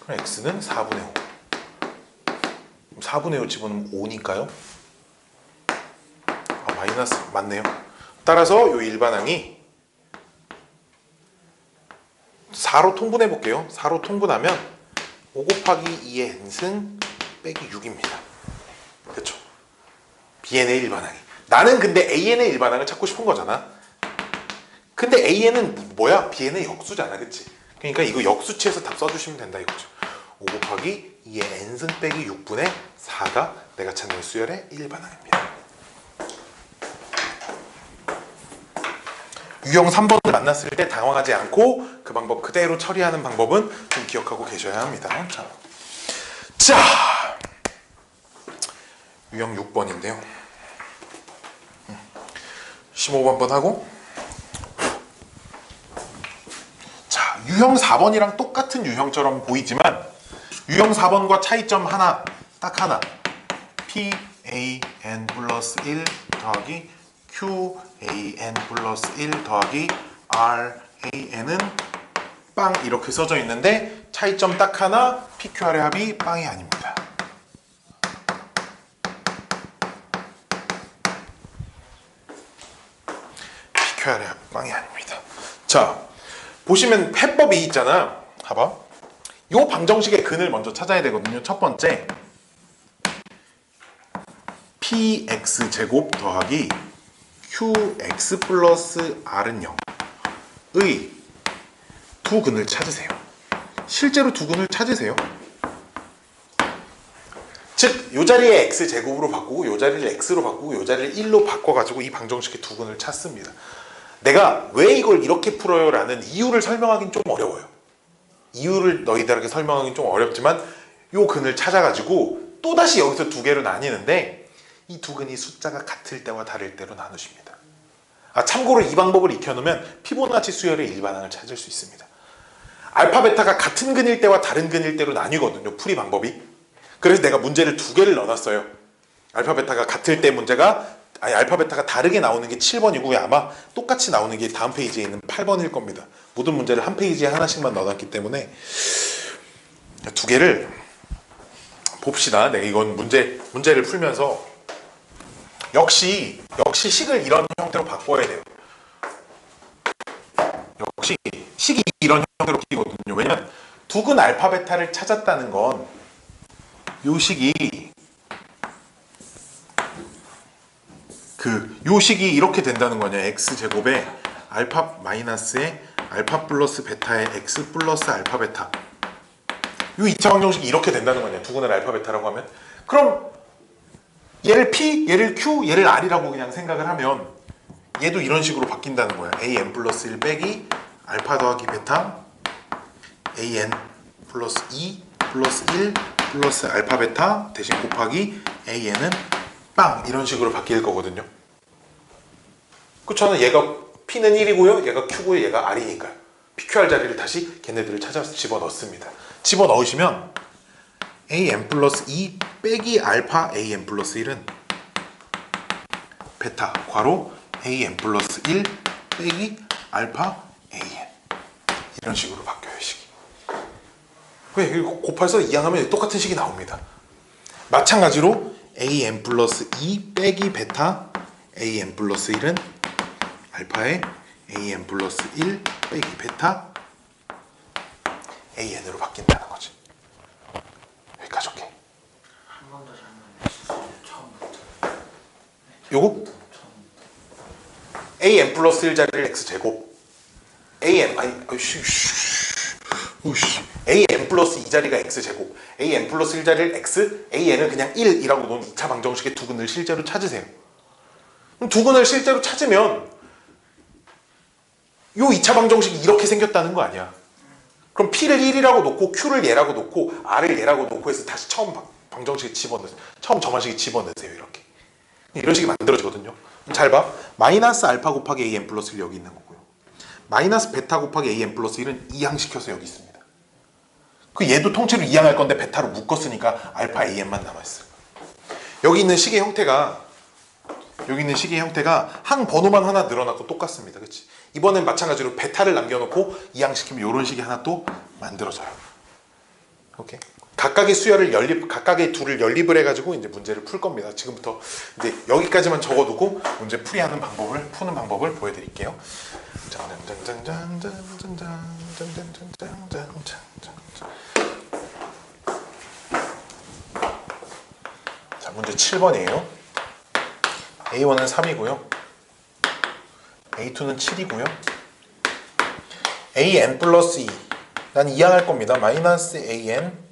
그럼 x는 4분의 5. 그럼 4분의 5 집어넣으면 5니까요? 마이너스 맞네요. 따라서 요 일반항이 4로 통분해 볼게요. 4로 통분하면 5 곱하기 2의 n승 빼기 6입니다. 그렇죠? bn의 일반항이. 나는 근데 an의 일반항을 찾고 싶은 거잖아. 근데 an은 뭐야? bn의 역수잖아, 그치? 그러니까 이거 역수치에서 답 써주시면 된다 이거죠. 5 곱하기 2의 n승 빼기 6분의 4가 내가 찾는 수열의 일반항입니다. 유형 3번을 만났을 때 당황하지 않고 그 방법 그대로 처리하는 방법은 좀 기억하고 계셔야 합니다. 자, 유형 6번인데요. 15번 한번 하고, 자, 유형 4번이랑 똑같은 유형처럼 보이지만 유형 4번과 차이점 딱 하나. PAN 플러스 1 더하기 QAN 플러스 1 더하기 RAN은 빵 이렇게 써져 있는데 차이점 딱 하나, PQR의 합이 빵이 아닙니다. PQR의 합이 빵이 아닙니다. 자, 보시면 해법이 있잖아. 봐봐. 요 방정식의 근을 먼저 찾아야 되거든요. 첫 번째 PX제곱 더하기 QX 플러스 R은 0의 두 근을 찾으세요. 실제로 두 근을 찾으세요. 즉, 요 자리에 X제곱으로 바꾸고 요 자리를 X로 바꾸고 요 자리를 1로 바꿔가지고 이 방정식의 두 근을 찾습니다. 내가 왜 이걸 이렇게 풀어요? 라는 이유를 설명하기는 좀 어려워요. 이유를 너희들에게 설명하기는 좀 어렵지만 요 근을 찾아가지고 또다시 여기서 두 개로 나뉘는데 이 두 근이 숫자가 같을 때와 다를 때로 나누십니다. 참고로 이 방법을 익혀놓으면 피보나치 수열의 일반항을 찾을 수 있습니다. 알파, 베타가 같은 근일 때와 다른 근일 때로 나뉘거든요. 풀이 방법이. 그래서 내가 문제를 두 개를 넣어놨어요. 알파, 베타가 같을 때 문제가 알파, 베타가 다르게 나오는 게 7번이고 아마 똑같이 나오는 게 다음 페이지에 있는 8번일 겁니다. 모든 문제를 한 페이지에 하나씩만 넣어놨기 때문에 두 개를 봅시다. 네, 이건 문제를 풀면서 역시 식을 이런 형태로 바꿔야 돼요. 역시 식이 이런 형태로 바뀌거든요. 왜냐면 두근 알파 베타를 찾았다는 건 요 식이 요 식이 이렇게 된다는 거냐. x제곱에 알파 마이너스에 알파 플러스 베타에 x 플러스 알파 베타. 요 2차 방정식이 이렇게 된다는 거냐. 두근을 알파 베타라고 하면. 그럼 얘를 p, 얘를 q, 얘를 r이라고 그냥 생각을 하면 얘도 이런 식으로 바뀐다는 거야. an 플러스 1 빼기 알파 더하기 베타 an 플러스 2 플러스 1 플러스 알파 베타 대신 곱하기 an은 빵 이런 식으로 바뀔 거거든요. 그렇잖아. 얘가 p는 1이고요. 얘가 q고요. 얘가 r이니까 pqr 자리를 다시 걔네들을 찾아서 집어넣습니다. 집어넣으시면 an 플러스 2 빼기 알파 an 플러스 1은 베타 괄호 an 플러스 1 빼기 알파 an 이런 식으로 바뀌어요. 식이. 왜? 이거 곱해서 이항하면 똑같은 식이 나옵니다. 마찬가지로 an 플러스 2 빼기 베타 an 플러스 1은 알파에 an 플러스 1 빼기 베타 an으로 바뀐다는 거지. 여기까지 오케이. 한 번 더 설명해 주세요. 처음부터. 요거 an 플러스 1 자리를 x제곱 an 아니 an 플러스 2 자리가 x제곱 an 플러스 1 자리를 x an은 그냥 1이라고 놓은 2차 방정식의 두근을 실제로 찾으세요. 그럼 두근을 실제로 찾으면 요 2차 방정식이 이렇게 생겼다는 거 아니야. 그럼 p를 1이라고 놓고 q를 얘라고 놓고 r을 얘라고 놓고 해서 다시 처음 방정식에 집어넣으세요. 처음 점화식에 집어넣으세요. 이렇게 이런 식이 만들어지거든요. 잘 봐. 마이너스 알파 곱하기 an 플러스 1 여기 있는 거고요. 마이너스 베타 곱하기 an 플러스 1은 이항시켜서 여기 있습니다. 그 얘도 통째로 이항할 건데 베타로 묶었으니까 알파 an만 남아있어요. 여기 있는 식의 형태가 항 번호만 하나 늘어났고 똑같습니다. 그치? 이번엔 마찬가지로 베타를 남겨놓고 이항시키면 이런 식이 하나 또 만들어져요. 오케이. 각각의 둘을 연립을 해가지고 이제 문제를 풀 겁니다. 지금부터 이제 여기까지만 적어두고 문제 푸는 방법을 보여드릴게요. 자, 문제 7번이에요. A1은 3이고요. A2는 7이고요. an 플러스 2. 난 이항할 겁니다. 마이너스 an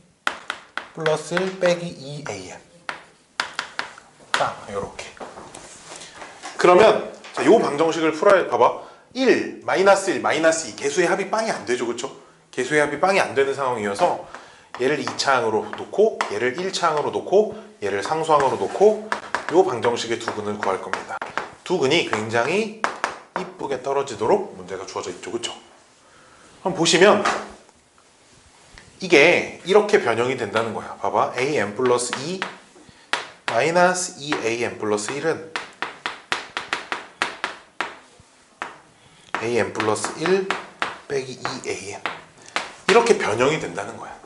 플러스 1 빼기 2an. 딱 요렇게. 그러면 자, 요 방정식을 풀어야 봐봐. 1, 마이너스 1, 마이너스 2 개수의 합이 빵이 안 되죠. 그렇죠? 개수의 합이 빵이 안 되는 상황이어서 얘를 2차항으로 놓고 얘를 1차항으로 놓고 얘를 상수항으로 놓고 요 방정식의 두근을 구할 겁니다. 두근이 굉장히 이쁘게 떨어지도록 문제가 주어져 있죠. 그렇죠? 그럼 보시면 이게 이렇게 변형이 된다는 거야. 봐봐. an 플러스 2 마이너스 2an 플러스 1은 an 플러스 1 빼기 2an 이렇게 변형이 된다는 거야.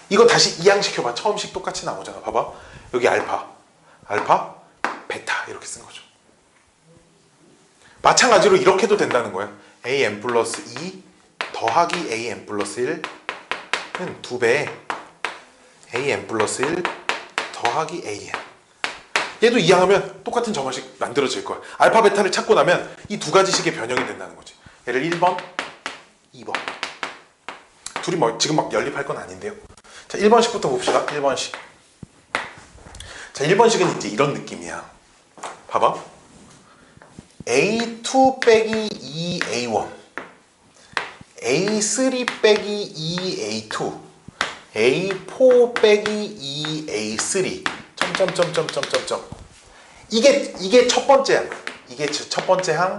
이거 다시 이항시켜봐. 처음식 똑같이 나오잖아. 봐봐. 여기 알파 베타 이렇게 쓴 거죠. 마찬가지로 이렇게도 된다는 거야. an 플러스 2 더하기 an 플러스 1은 2배 an 플러스 1 더하기 an. 얘도 이항하면 똑같은 점화식 만들어질 거야. 알파 베타를 찾고 나면 이 두 가지 식의 변형이 된다는 거지. 얘를 1번 2번 둘이 지금 막 연립할 건 아닌데요. 자, 1번식부터 봅시다. 1번식. 자, 1번식은 이제 이런 느낌이야. 봐봐. A2 빼기 2A1 A3 빼기 2A2 A4 빼기 2A3 점점점점점점점 이게 첫 번째 항. 이게 첫 번째 항.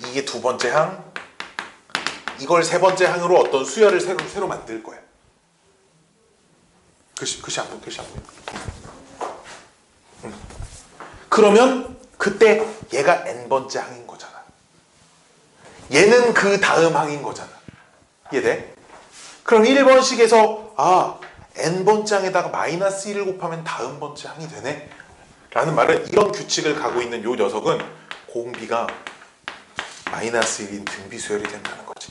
이게 두 번째 항. 이걸 세 번째 항으로 어떤 수열을 새로 만들 거야. 글씨 안 보여. 그러면 그때 얘가 n번째 항인 거잖아. 얘는 그 다음 항인 거잖아. 이해돼? 그럼 1번식에서 n번째 항에다가 마이너스 1을 곱하면 다음 번째 항이 되네 라는 말은 이런 규칙을 가고 있는 요 녀석은 공비가 마이너스 1인 등비수열이 된다는 거지.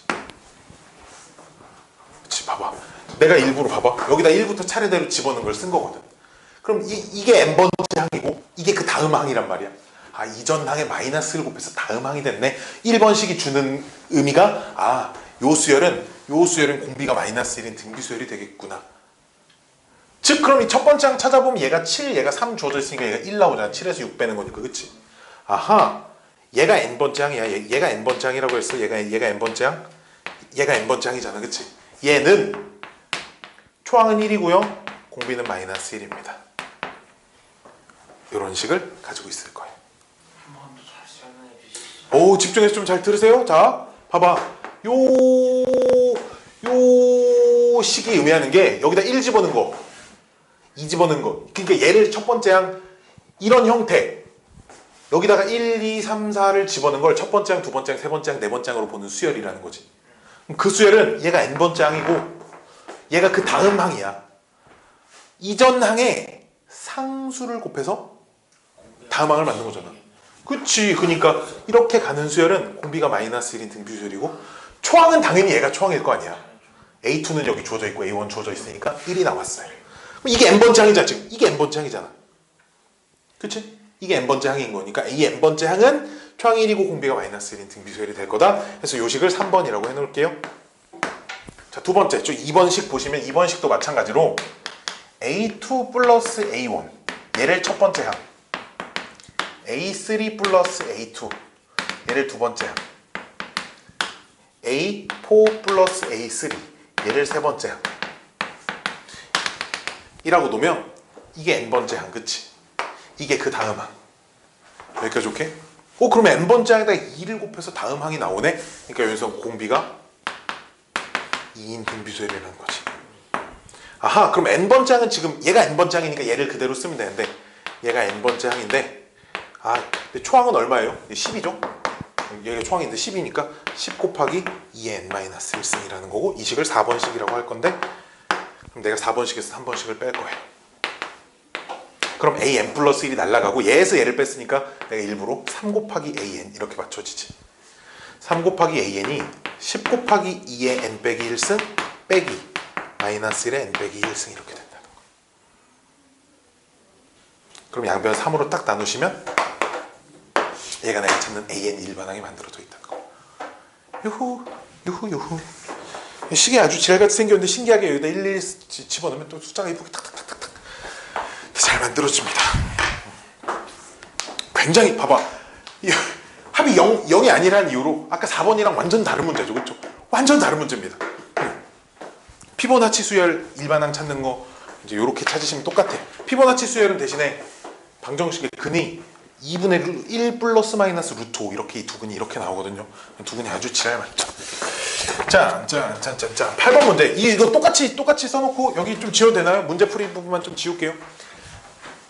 그치, 봐봐. 내가 일부러 봐봐. 여기다 1부터 차례대로 집어넣은 걸 쓴 거거든. 그럼 이게 n번째 항이고 이게 그 다음 항이란 말이야. 아, 이전 항에 마이너스를 곱해서 다음 항이 됐네. 1번식이 주는 의미가 요 수열은 공비가 마이너스 1인 등비수열이 되겠구나. 즉 그럼 이 첫 번째 항 찾아보면 얘가 7, 얘가 3 주어져 있으니까 얘가 1 나오잖아. 7에서 6 빼는 거니까. 그치? 아하, 얘가 n번째 항이야. 얘가 n번째 항이라고 했어. 얘가 n번째 항? 얘가 n번째 항이잖아. 그치? 얘는 초항은 1이고요. 공비는 마이너스 1입니다. 이런 식을 가지고 있을 거예요. 한 번 더 다시 설명해 주시죠. 오, 집중해서 좀 잘 들으세요. 자, 봐봐. 요 식이 의미하는 게 여기다 1 집어넣은 거, 2 집어넣은 거. 그러니까 얘를 첫 번째 항 이런 형태 여기다가 1, 2, 3, 4를 집어넣은 걸 첫 번째 항, 두 번째 항, 세 번째 항, 네 번째 항으로 보는 수열이라는 거지. 그럼 그 수열은 얘가 n번째 항이고 얘가 그 다음 항이야. 이전 항에 상수를 곱해서 다음 항을 만든 거잖아. 그치. 그러니까 이렇게 가는 수열은 공비가 마이너스 1인 등비수열이고 초항은 당연히 얘가 초항일 거 아니야. A2는 여기 주어져 있고 A1 주어져 있으니까 1이 나왔어요. 그럼 이게 n번째 항이잖아. 지금 이게 n번째 항이잖아. 그치? 이게 n번째 항인 거니까 이 n번째 항은 초항이 1이고 공비가 마이너스 1인 등비수열이 될 거다. 그래서 요 식을 3번이라고 해놓을게요. 자, 두 번째. 저 2번식 보시면 2번식도 마찬가지로 A2 플러스 A1 얘를 첫 번째 항, A3 플러스 A2 얘를 두 번째 항, A4 플러스 A3 얘를 세 번째 항 이라고 놓으면 이게 n번째 항. 그치? 이게 그 다음 항. 여기까지 오케이? 그러면 n번째 항에다 2를 곱해서 다음 항이 나오네? 그러니까 여기서 공비가 2인 등비수열이라는 거지. 아하, 그럼 n번째 항은 지금 얘가 n번째 항이니까 얘를 그대로 쓰면 되는데 얘가 n번째 항인데 근데 초항은 얼마예요? 10이죠? 얘가 초항인데 10이니까 10 곱하기 2의 n-1승이라는 거고 이 식을 4번식이라고 할 건데 그럼 내가 4번식에서 3번식을 뺄 거예요. 그럼 an 플러스 1이 날라가고 얘에서 얘를 뺐으니까 내가 일부러 3 곱하기 an 이렇게 맞춰지지. 3 곱하기 an이 10 곱하기 2의 n 빼기 1승 빼기 마이너스 1의 n 빼기 1승 이렇게 된다는 거. 그럼 양변 3으로 딱 나누시면 얘가 내가 찾는 an 일반항이 만들어져 있다는 거. 유후 유후 유후. 식이 아주 지랄같이 생겼는데 신기하게 여기다 1, 2 집어넣으면 또 숫자가 이쁘게 탁탁탁탁탁 잘 만들어집니다. 굉장히 봐봐. 합이 0이 아니라는 이유로 아까 4번이랑 완전 다른 문제죠. 그렇죠? 완전 다른 문제입니다. 피보나치 수열 일반항 찾는 거 이제 이렇게 찾으시면 똑같아요. 피보나치 수열은 대신에 방정식의 근이 2분의 1 플러스 마이너스 루트 5 이렇게 이 두 근이 이렇게 나오거든요. 두 근이 아주 지랄 많죠. 자, 8번 문제. 이거 똑같이 써놓고 여기 좀 지워도 되나요? 문제 풀이 부분만 좀 지울게요.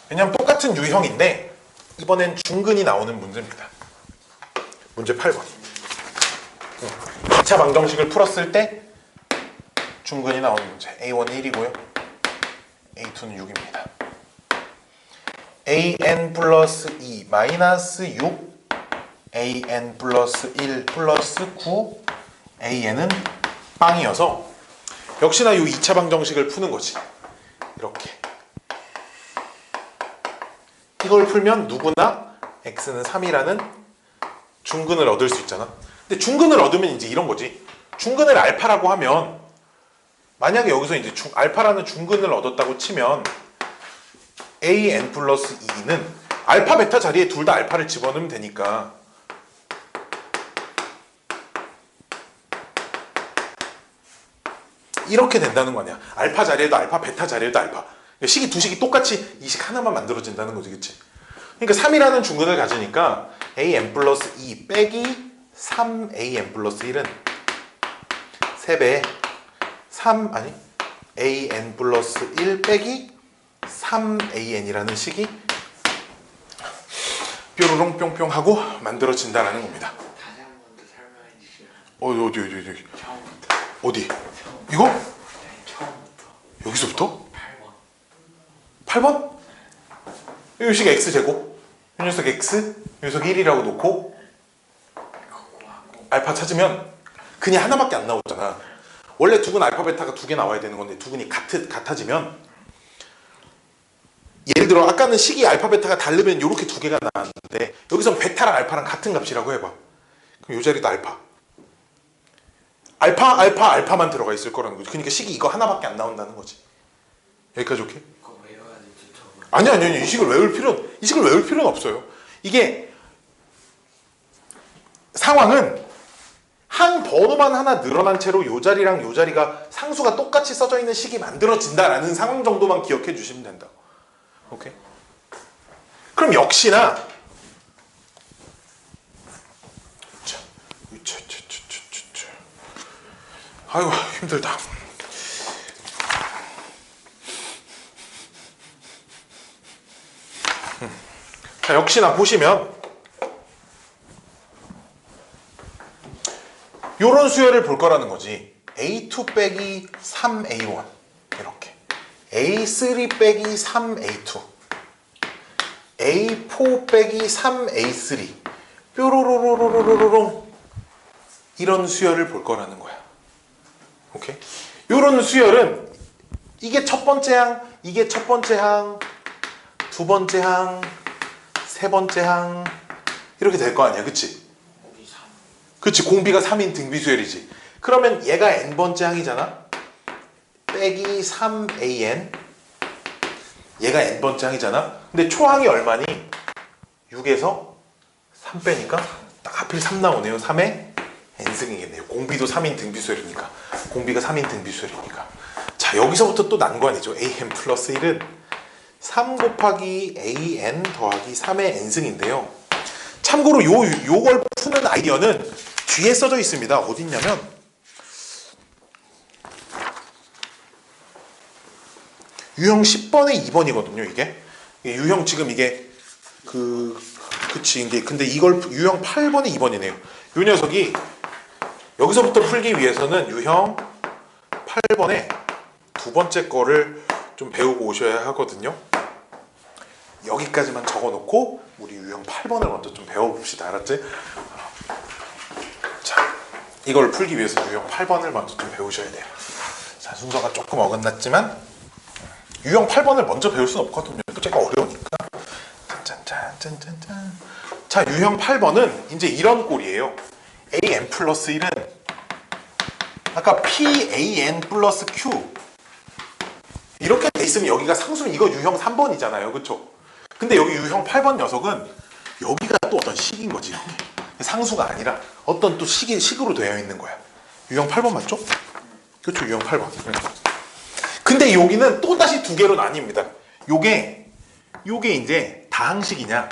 왜냐면 똑같은 유형인데 이번엔 중근이 나오는 문제입니다. 문제 8번. 2차 방정식을 풀었을 때 중근이 나오는 문제. A1은 1이고요. A2는 6입니다. AN 플러스 2 마이너스 6 AN 플러스 1 플러스 9 AN은 빵이어서 역시나 이 2차 방정식을 푸는 거지. 이렇게 이걸 풀면 누구나 x는 3이라는 중근을 얻을 수 있잖아. 근데 중근을 얻으면 이제 이런 거지. 중근을 알파라고 하면 만약에 여기서 이제 알파라는 중근을 얻었다고 치면 AN 플러스 2는 알파 베타 자리에 둘 다 알파를 집어넣으면 되니까 이렇게 된다는 거 아니야. 알파 자리에도 알파, 베타 자리에도 알파. 식이 두 식이 똑같이 이 식 하나만 만들어진다는 거지. 그치? 그러니까 3이라는 중근을 가지니까 AN 플러스 2 빼기 3AN 플러스 1은 3배에 3 아니 AN 플러스 1 빼기 3AN이라는 식이 뾰로롱 뿅뿅 하고 만들어진다는 겁니다. 다시 한 번 더 설명해 주시면. 어디 처음부터. 어디? 이거? 네, 처음부터. 여기서부터? 8번? 이 녀석 x제곱, 이 녀석 x, 이 녀석 1이라고 놓고 알파 찾으면 근이 하나밖에 안 나오잖아. 원래 두근 알파 베타가 두 개 나와야 되는 건데 두근이 같아지면 예를 들어 아까는 식이 알파 베타가 다르면 이렇게 두 개가 나왔는데 여기선 베타랑 알파랑 같은 값이라고 해봐. 그럼 이 자리도 알파만 들어가 있을 거라는 거지. 그러니까 식이 이거 하나밖에 안 나온다는 거지. 여기까지 오케이? 그거 외워야 되지 저거. 아니 이 식을 외울 필요는 없어요. 이게 상황은 한 번호만 하나 늘어난 채로 요 자리랑 요 자리가 상수가 똑같이 써져 있는 식이 만들어진다라는 상황 정도만 기억해 주시면 된다. 오케이? 그럼 역시나 아이고 힘들다. 자, 역시나 보시면 요런 수열을 볼 거라는 거지. A2 빼기 3A1 이렇게, A3 빼기 3A2, A4 빼기 3A3 뾰로로로로로로로 이런 수열을 볼 거라는 거야. 오케이? 요런 수열은 이게 첫 번째 항, 이게 첫 번째 항, 두 번째 항, 세 번째 항 이렇게 될 거 아니야, 그치? 공비 3. 그치, 공비가 3인 등비수열이지. 그러면 얘가 n번째 항이잖아. 빼기 3an, 얘가 n번째 항이잖아. 근데 초항이 얼마니? 6에서 3 빼니까 딱 하필 3 나오네요. 3의 n승이겠네요. 공비도 3인 등비수열이니까, 공비가 3인 등비수열이니까. 자, 여기서부터 또 난관이죠. an 플러스 1은 3 곱하기 an 더하기 3의 n승인데요. 참고로 요걸 푸는 아이디어는 뒤에 써져 있습니다. 어디 있냐면 유형 10번에 2번이거든요. 이게 유형 지금 이게 그치 이게 근데 이걸 유형 8번에 2번이네요. 요 녀석이 여기서부터 풀기 위해서는 유형 8번에 두 번째 거를 좀 배우고 오셔야 하거든요. 여기까지만 적어놓고 우리 유형 8번을 먼저 좀 배워봅시다. 알았지? 자, 이걸 풀기 위해서 유형 8번을 먼저 좀 배우셔야 돼요. 자, 순서가 조금 어긋났지만 유형 8번을 먼저 배울 수는 없거든요. 또 제가 어려우니까. 짠짠짠짠짠. 자, 유형 8번은 이제 이런 꼴이에요. an 플러스 1은 아까 pan 플러스 q 이렇게 돼 있으면 여기가 상수는 이거 유형 3번이잖아요. 그쵸? 근데 여기 유형 8번 녀석은 여기가 또 어떤 식인 거지. 이렇게. 상수가 아니라 어떤 또 식으로 되어 있는 거야. 유형 8번 맞죠? 그렇죠. 유형 8번. 근데 여기는 또 다시 두 개로 나뉩니다. 요게 이제 다항식이냐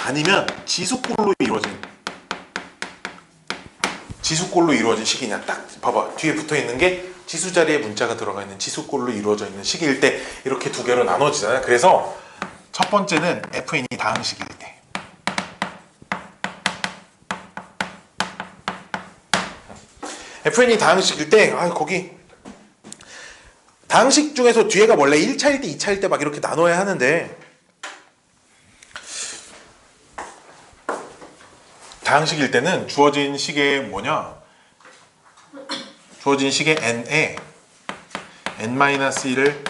아니면 지수꼴로 이루어진 식이냐. 딱 봐봐. 뒤에 붙어 있는 게 지수 자리에 문자가 들어가 있는 지수꼴로 이루어져 있는 식일 때 이렇게 두 개로 나눠지잖아요. 그래서 첫 번째는 fn이 다항식일 때, fn이 다항식일 때 거기 다항식 중에서 뒤에가 원래 1차일 때 2차일 때 막 이렇게 나눠야 하는데 다항식일 때는 주어진 식의 주어진 식의 n에 n-1을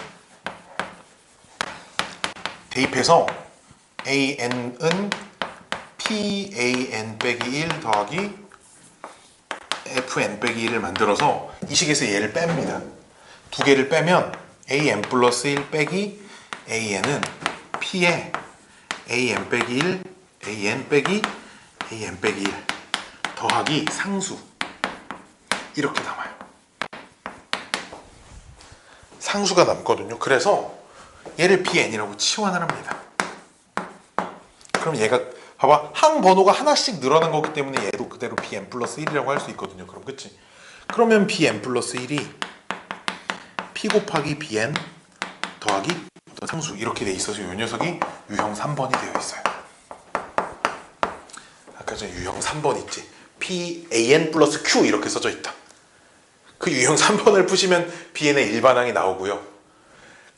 대입해서 an은 pan 빼기 1 더하기 fn 빼기 1을 만들어서 이 식에서 얘를 뺍니다. 두 개를 빼면 an 플러스 1 빼기 an은 p에 an 빼기 1 an 빼기 1 더하기 상수 이렇게 남아요. 상수가 남거든요. 그래서 얘를 pn이라고 치환을 합니다. 그럼 얘가 봐봐, 항 번호가 하나씩 늘어난 거기 때문에 얘도 그대로 pn 플러스 1이라고 할 수 있거든요. 그럼 그치? 그러면 pn 플러스 1이 p 곱하기 bn 더하기 상수 이렇게 돼 있어서 이 녀석이 유형 3번이 되어 있어요. 아까 전에 유형 3번 있지? pan 플러스 q 이렇게 써져 있다. 그 유형 3번을 푸시면 bn의 일반항이 나오고요.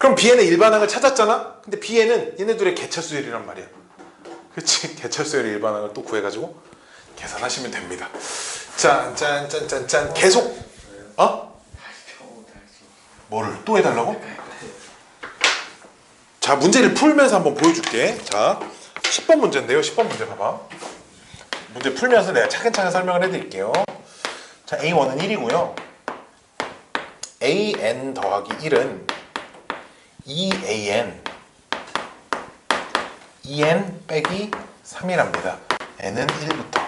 그럼 Bn의 일반항을 찾았잖아? 근데 Bn은 얘네들의 개체수열이란 말이야. 그치? 개체수열의 일반항을 또 구해가지고 계산하시면 됩니다. 짠. 계속. 어? 뭐를 또 해달라고? 자, 문제를 풀면서 한번 보여줄게. 자, 10번 문제인데요. 10번 문제 봐봐. 문제 풀면서 내가 차근차근 설명을 해드릴게요. 자, A1은 1이고요. AN 더하기 1은 2AN 빼기 3이랍니다. n은 1부터.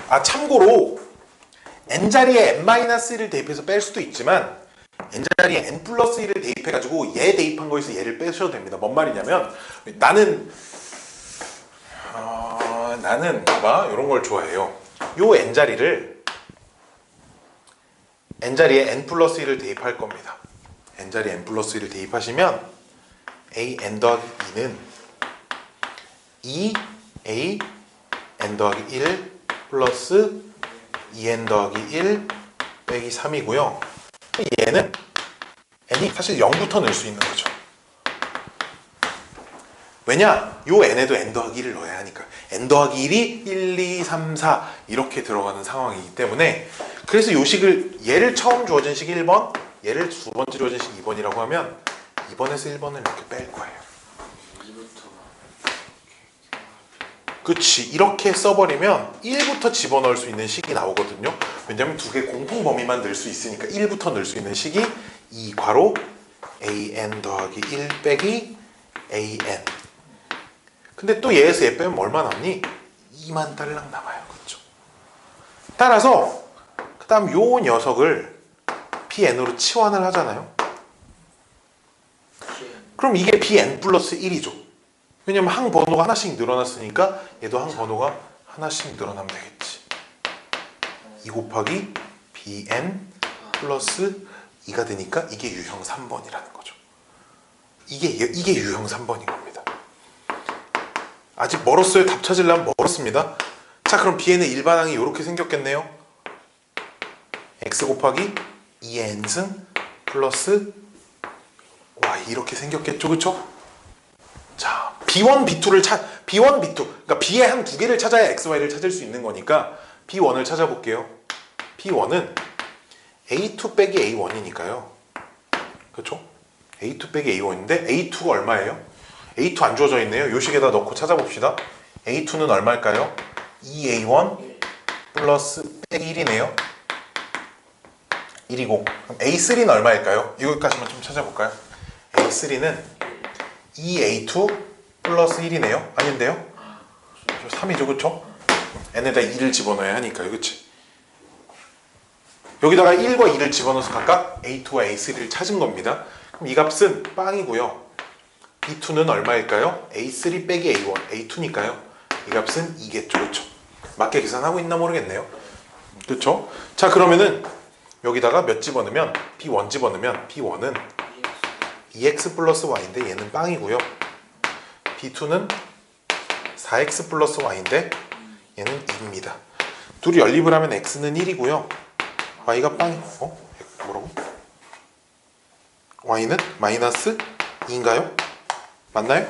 아, 참고로 n자리에 n-1을 대입해서 뺄 수도 있지만 n자리에 n 플러스 1을 대입해가지고 얘 대입한 거에서 얘를 빼셔도 됩니다. 뭔 말이냐면 나는 봐봐, 이런 걸 좋아해요. 요 n자리에 n 플러스 1을 대입할 겁니다. n자리에 n 플러스 1을 대입하시면 an 더하기 2는 2a n 더하기 1 플러스 2n 더하기 1 빼기 3이고요. 얘는 n이 사실 0부터 넣을 수 있는 거죠. 왜냐? 요 n에도 n 더하기 1을 넣어야 하니까. n 더하기 1이 1, 2, 3, 4 이렇게 들어가는 상황이기 때문에, 그래서 요 식을, 얘를 처음 주어진 식 1번, 얘를 두 번째 주어진 식 2번이라고 하면 2번에서 1번을 이렇게 뺄 거예요. 그치, 이렇게 써버리면 1부터 집어넣을 수 있는 식이 나오거든요. 왜냐면 두 개 공통 범위만 넣을 수 있으니까 1부터 넣을 수 있는 식이 2 괄호 an 더하기 1 빼기 an. 근데 또 얘에서 얘 빼면 얼마 남니? 2만 달랑 남아요. 그렇죠? 따라서 그 다음 요 녀석을 Pn으로 치환을 하잖아요. 그럼 이게 Pn 플러스 1이죠. 왜냐면 항 번호가 하나씩 늘어났으니까 얘도 항 번호가 하나씩 늘어나면 되겠지. 2 곱하기 Bn 플러스 2가 되니까 이게 유형 3번이라는 거죠. 이게 유형 3번인 겁니다. 아직 멀었어요. 답 찾으려면 멀었습니다. 자, 그럼 Bn의 일반항이 이렇게 생겼겠네요. x 곱하기 2n승 플러스 y 이렇게 생겼겠죠. 그쵸? 자, B1, B2를 B1, B2 그러니까 B의 한 두 개를 찾아야 x, y를 찾을 수 있는 거니까 B1을 찾아볼게요. B1은 A2 빼기 A1이니까요. 그렇죠? A2 빼기 A1인데 A2가 얼마예요? A2 안 주어져 있네요. 요 식에다 넣고 찾아봅시다. A2는 얼마일까요? 2A1 플러스 빼기 1이네요. 1이고 그럼 A3는 얼마일까요? 이거까지만 좀 찾아볼까요? A3는 2A2 플러스 1이네요. 아닌데요? 3이죠. 그쵸? n에다 2를 집어넣어야 하니까요. 그치? 여기다가 1과 2를 집어넣어서 각각 A2와 A3를 찾은 겁니다. 그럼 이 값은 빵이고요. B2는 얼마일까요? A3 빼기 A1, A2니까요. 이 값은 2겠죠. 그쵸? 맞게 계산하고 있나 모르겠네요. 그쵸? 자, 그러면은 여기다가 몇 집어넣으면 B1 집어넣으면 B1은 2x 플러스 y인데 얘는 빵이고요. B2는 4x 플러스 y인데 얘는 2입니다. 둘이 연립을 하면 x는 1이고요. y가 빵이 뭐라고? y는 마이너스 2인가요? 맞나요?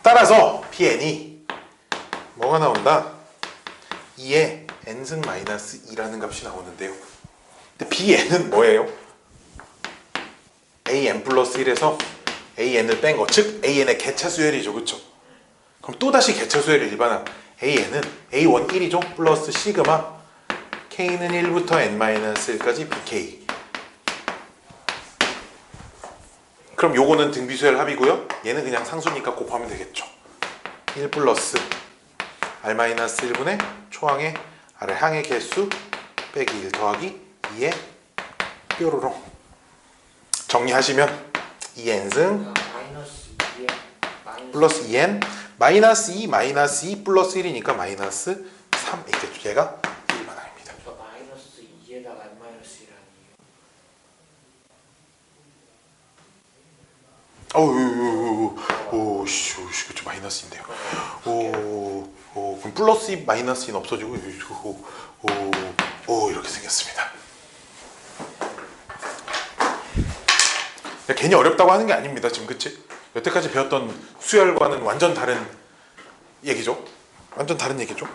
따라서 Pn이 뭐가 나온다? 2에 n승 마이너스 2라는 값이 나오는데요. 근데 Bn은 뭐예요? an 플러스 1에서 an을 뺀 거, 즉 an의 개차수열이죠. 그쵸? 그럼 또다시 개차수열의 일반항 an은 a1 1이죠. 플러스 시그마 k는 1부터 n-1까지 bk. 그럼 요거는 등비수열 합이고요. 얘는 그냥 상수니까 곱하면 되겠죠. 1 플러스 r-1분의 초항의 항의 개수 빼기 1 더하기 2의 뾰로롱. 정리하시면 2n승 플러스 2n 마이너스 2 마이너스 2 플러스 1이니까 마이너스 3 있겠죠. 얘가 일반항입니다. 저 마이너스 2에다가 n 마이너스 1하니 오씨, 그쵸, 마이너스인데요. 그럼 플러스 2 마이너스 2는 없어지고 이렇게 생겼습니다. 괜히 어렵다고 하는 게 아닙니다. 지금 그치? 여태까지 배웠던 수열과는 완전 다른 얘기죠. 완전 다른 얘기죠.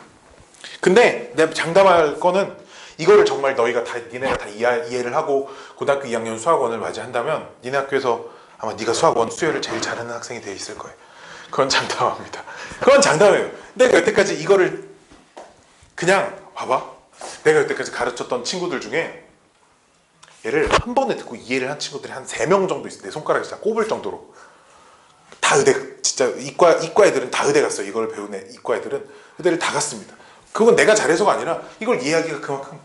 근데 내가 장담할 거는 이거를 정말 니네가 다 이해를 하고 고등학교 2학년 수학원을 맞이한다면 니네 학교에서 아마 네가 수학원 수열을 제일 잘하는 학생이 돼 있을 거예요. 그건 장담합니다. 그건 장담해요. 내가 여태까지 이거를 그냥 봐봐. 내가 여태까지 가르쳤던 친구들 중에 얘를 한 번에 듣고 이해를 한 친구들이 한 3명 정도 있어. 내 손가락에 진짜 꼽을 정도로. 다 의대, 진짜 이과 애들은 다 의대 갔어요. 이걸 배운 이과 애들은 의대를 다 갔습니다. 그건 내가 잘해서가 아니라 이걸 이해하기가 그만큼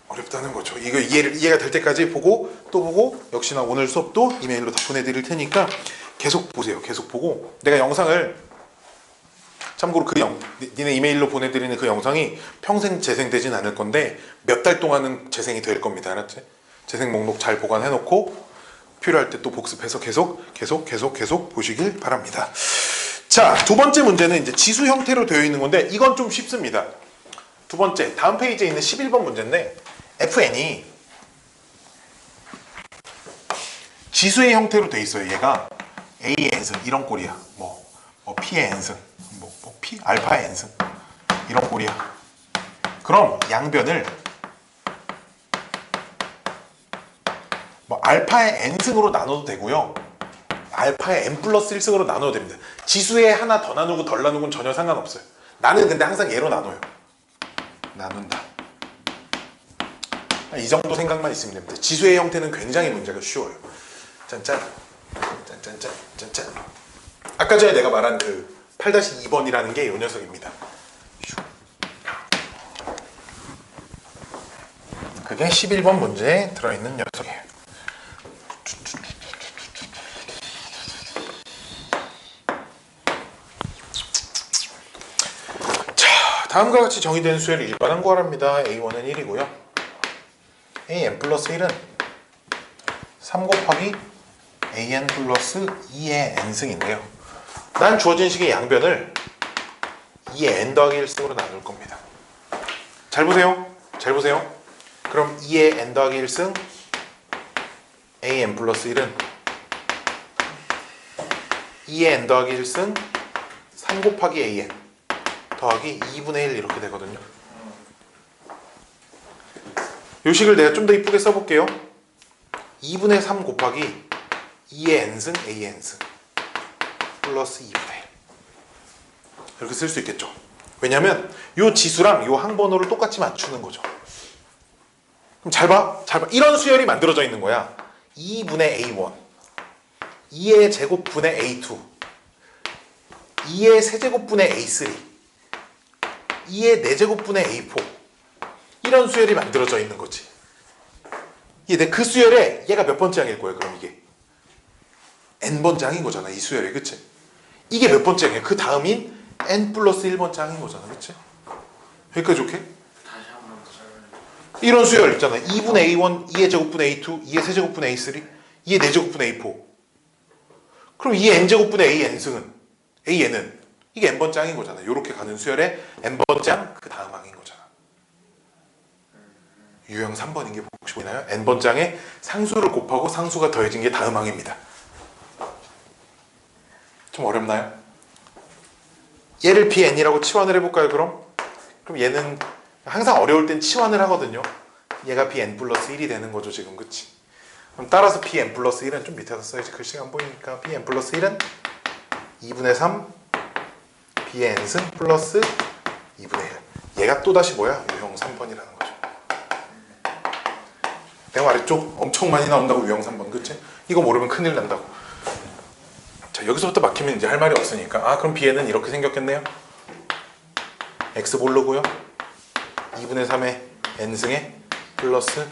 어렵다는 거죠. 이거 이해가 될 때까지 보고 또 보고 역시나 오늘 수업도 이메일로 다 보내드릴 테니까 계속 보세요. 계속 보고 내가 영상을 참고로 니네 이메일로 보내드리는 그 영상이 평생 재생되진 않을 건데 몇 달 동안은 재생이 될 겁니다. 알았지? 재생 목록 잘 보관해놓고 필요할 때 또 복습해서 계속 보시길 바랍니다. 자, 두 번째 문제는 이제 지수 형태로 되어 있는 건데 이건 좀 쉽습니다. 두 번째, 다음 페이지에 있는 11번 문제인데 fn이 지수의 형태로 되어 있어요. 얘가 a의 n승 이런 꼴이야. 뭐 p의 n승, p 알파의 n승 이런 꼴이야. 그럼 양변을 알파의 n승으로 나눠도 되고요. 알파의 n 플러스 1승으로 나눠도 됩니다. 지수에 하나 더 나누고 덜 나누고는 전혀 상관없어요. 나는 근데 항상 얘로 나눠요. 나눈다. 이 정도 생각만 있으면 됩니다. 지수의 형태는 굉장히 문제가 쉬워요. 짠짠. 아까 전에 내가 말한 그 8-2번이라는 게 이 녀석입니다. 그게 11번 문제에 들어있는 녀석이에요. 다음과 같이 정의된 수열의 일반항 구하랍니다. A1은 1이고요. AN 플러스 1은 3 곱하기 AN 플러스 2의 n승인데요. 난 주어진 식의 양변을 2의 n 더하기 1승으로 나눌 겁니다. 잘 보세요. 그럼 2의 n 더하기 1승 AN 플러스 1은 2의 n 더하기 1승 3 곱하기 AN 더하기 2분의 1 이렇게 되거든요. 이 식을 내가 좀 더 이쁘게 써볼게요. 2분의 3 곱하기 2의 n승 AN승 플러스 2분의 1 이렇게 쓸 수 있겠죠. 왜냐면 이 지수랑 이 항번호를 똑같이 맞추는 거죠. 그럼 잘 봐. 이런 수열이 만들어져 있는 거야. 2분의 A1 2의 제곱분의 A2 2의 세제곱분의 A3 2의 4제곱분의 A4 이런 수열이 만들어져 있는 거지. 그 수열에 얘가 몇 번째 항일 거예요? 그럼 이게 n번째 항인 거잖아. 이 수열에. 그치? 이게 몇 번째 항이야? 그 다음인 n 플러스 1번째 항인 거잖아. 그치? 여기까지 오케이? 다시 한 번 더 설명해. 이런 수열 있잖아. 2분의 A1 2의 제곱분의 A2 2의 세제곱분의 A3 2의 4제곱분의 A4 그럼 2의 n제곱분의 AN승은 AN은 이게 n번째 항인 거잖아. 이렇게 가는 수열에 n번째 항, 그 다음 항인 거잖아. 유형 3번인 게 혹시 보이나요? n번째 항에 상수를 곱하고 상수가 더해진 게 다음 항입니다. 좀 어렵나요? 얘를 Bn이라고 치환을 해볼까요? 그럼 얘는 항상 어려울 땐 치환을 하거든요. 얘가 Bn 플러스 1이 되는 거죠 지금. 그치? 그럼 따라서 Bn 플러스 1은 좀 밑에서 써야지 글씨가 안 보이니까 Bn 플러스 1은 2분의 3 B의 n승 플러스 2분의 1 얘가 또다시 뭐야? 유형 3번이라는 거죠. 내가 말했죠? 엄청 많이 나온다고 유형 3번. 그치? 이거 모르면 큰일 난다고. 자, 여기서부터 막히면 이제 할 말이 없으니까 그럼 B에는 이렇게 생겼겠네요. X 모르고요 2분의 3의 n승에 플러스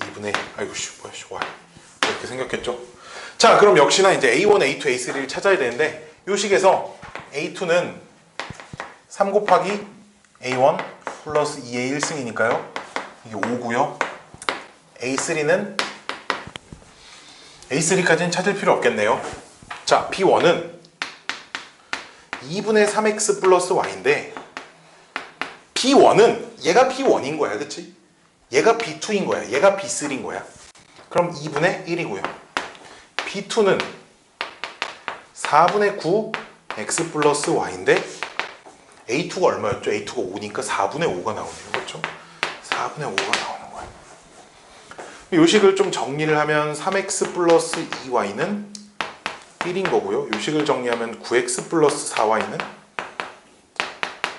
2분의 1 아이고 뭐야 Y 이렇게 생겼겠죠. 자, 그럼 역시나 이제 A1, A2, A3를 찾아야 되는데 이 식에서 A2는 3 곱하기 A1 플러스 2의 1승이니까요. 이게 5고요. A3까지는 찾을 필요 없겠네요. 자, B1은 2분의 3x 플러스 y인데 B1은 얘가 B1인 거야. 그치? 얘가 B2인 거야. 얘가 B3인 거야. 그럼 2분의 1이고요. B2는 4분의 9 x 플러스 y인데 A2가 얼마였죠? A2가 5니까 4분의 5가 나오네요. 그렇죠? 4분의 5가 나오는 거예요. 이 식을 좀 정리를 하면 3x 플러스 2y는 1인 거고요. 이 식을 정리하면 9x 플러스 4y는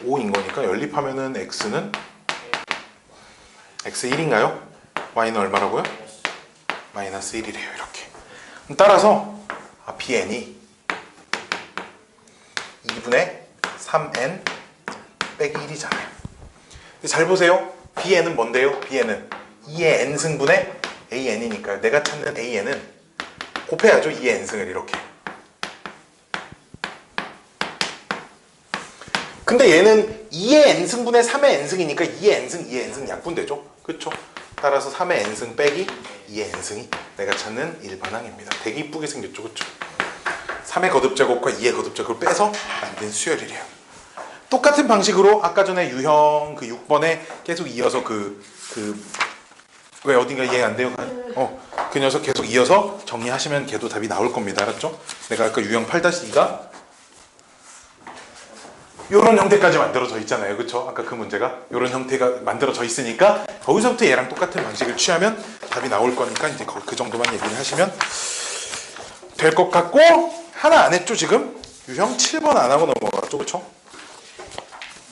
5인 거니까 연립하면은 x는 x 1인가요? y는 얼마라고요? 마이너스 1이래요. 이렇게. 따라서 bn이 2분의 3n 빼기 1이잖아요. 잘 보세요. bn은 뭔데요? bn은 2의 n승분의 an이니까요. 내가 찾는 an은 곱해야죠. 2의 n승을 이렇게. 근데 얘는 2의 n승분의 3의 n승이니까 2의 n승, 2의 n승 약분되죠. 그렇죠? 따라서 3의 n승 빼기 2의 n승이 내가 찾는 일반항입니다. 되게 이쁘게 생겼죠. 그렇죠? 3의 거듭제곱과 2의 거듭제곱을 빼서 만든 수열이래요. 똑같은 방식으로 아까 전에 유형 그 6번에 계속 이어서 왜 어딘가 이해가 안 돼요? 그 녀석 계속 이어서 정리하시면 걔도 답이 나올 겁니다. 알았죠? 내가 아까 유형 8-2가 요런 형태까지 만들어져 있잖아요. 그쵸? 아까 그 문제가 요런 형태가 만들어져 있으니까 거기서부터 얘랑 똑같은 방식을 취하면 답이 나올 거니까 이제 그 정도만 얘기를 하시면 될 것 같고, 하나 안 했죠 지금? 유형 7번 안 하고 넘어갔죠. 그쵸?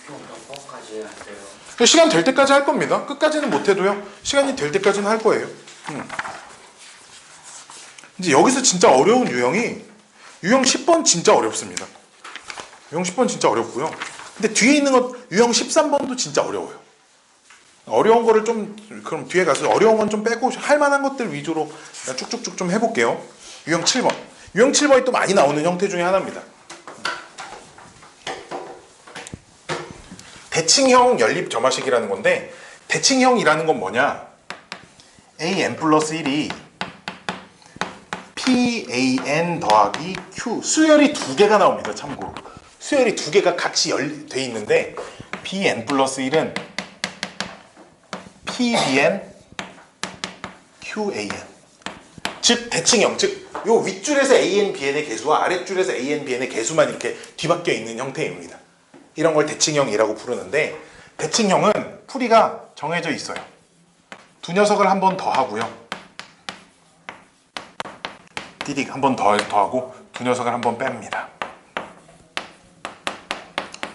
몇 번까지 해야 돼요? 시간 될 때까지 할 겁니다. 끝까지는 못 해도요. 시간이 될 때까지는 할 거예요. 이제 여기서 진짜 어려운 유형 10번 진짜 어렵습니다. 유형 10번 진짜 어렵고요. 근데 뒤에 있는 것 유형 13번도 진짜 어려워요. 어려운 거를 좀 그럼 뒤에 가서 어려운 건 좀 빼고 할 만한 것들 위주로 쭉쭉쭉 좀 해볼게요. 유형 7번. 유형 7번이 또 많이 나오는 형태 중에 하나입니다. 대칭형 연립 점화식이라는 건데, 대칭형이라는 건 뭐냐? an 플러스 1이 pan 더하기 q, 수열이 두 개가 나옵니다. 참고로 수열이 두 개가 같이 돼 있는데 bn 플러스 1은 pbn qan, 즉 대칭형, 즉 요 윗줄에서 an bn의 개수와 아랫줄에서 an bn의 개수만 이렇게 뒤바뀌어 있는 형태입니다. 이런 걸 대칭형이라고 부르는데, 대칭형은 풀이가 정해져 있어요. 두 녀석을 한 번 더 하고요. 띠딕 한 번 더 하고 두 녀석을 한 번 뺍니다.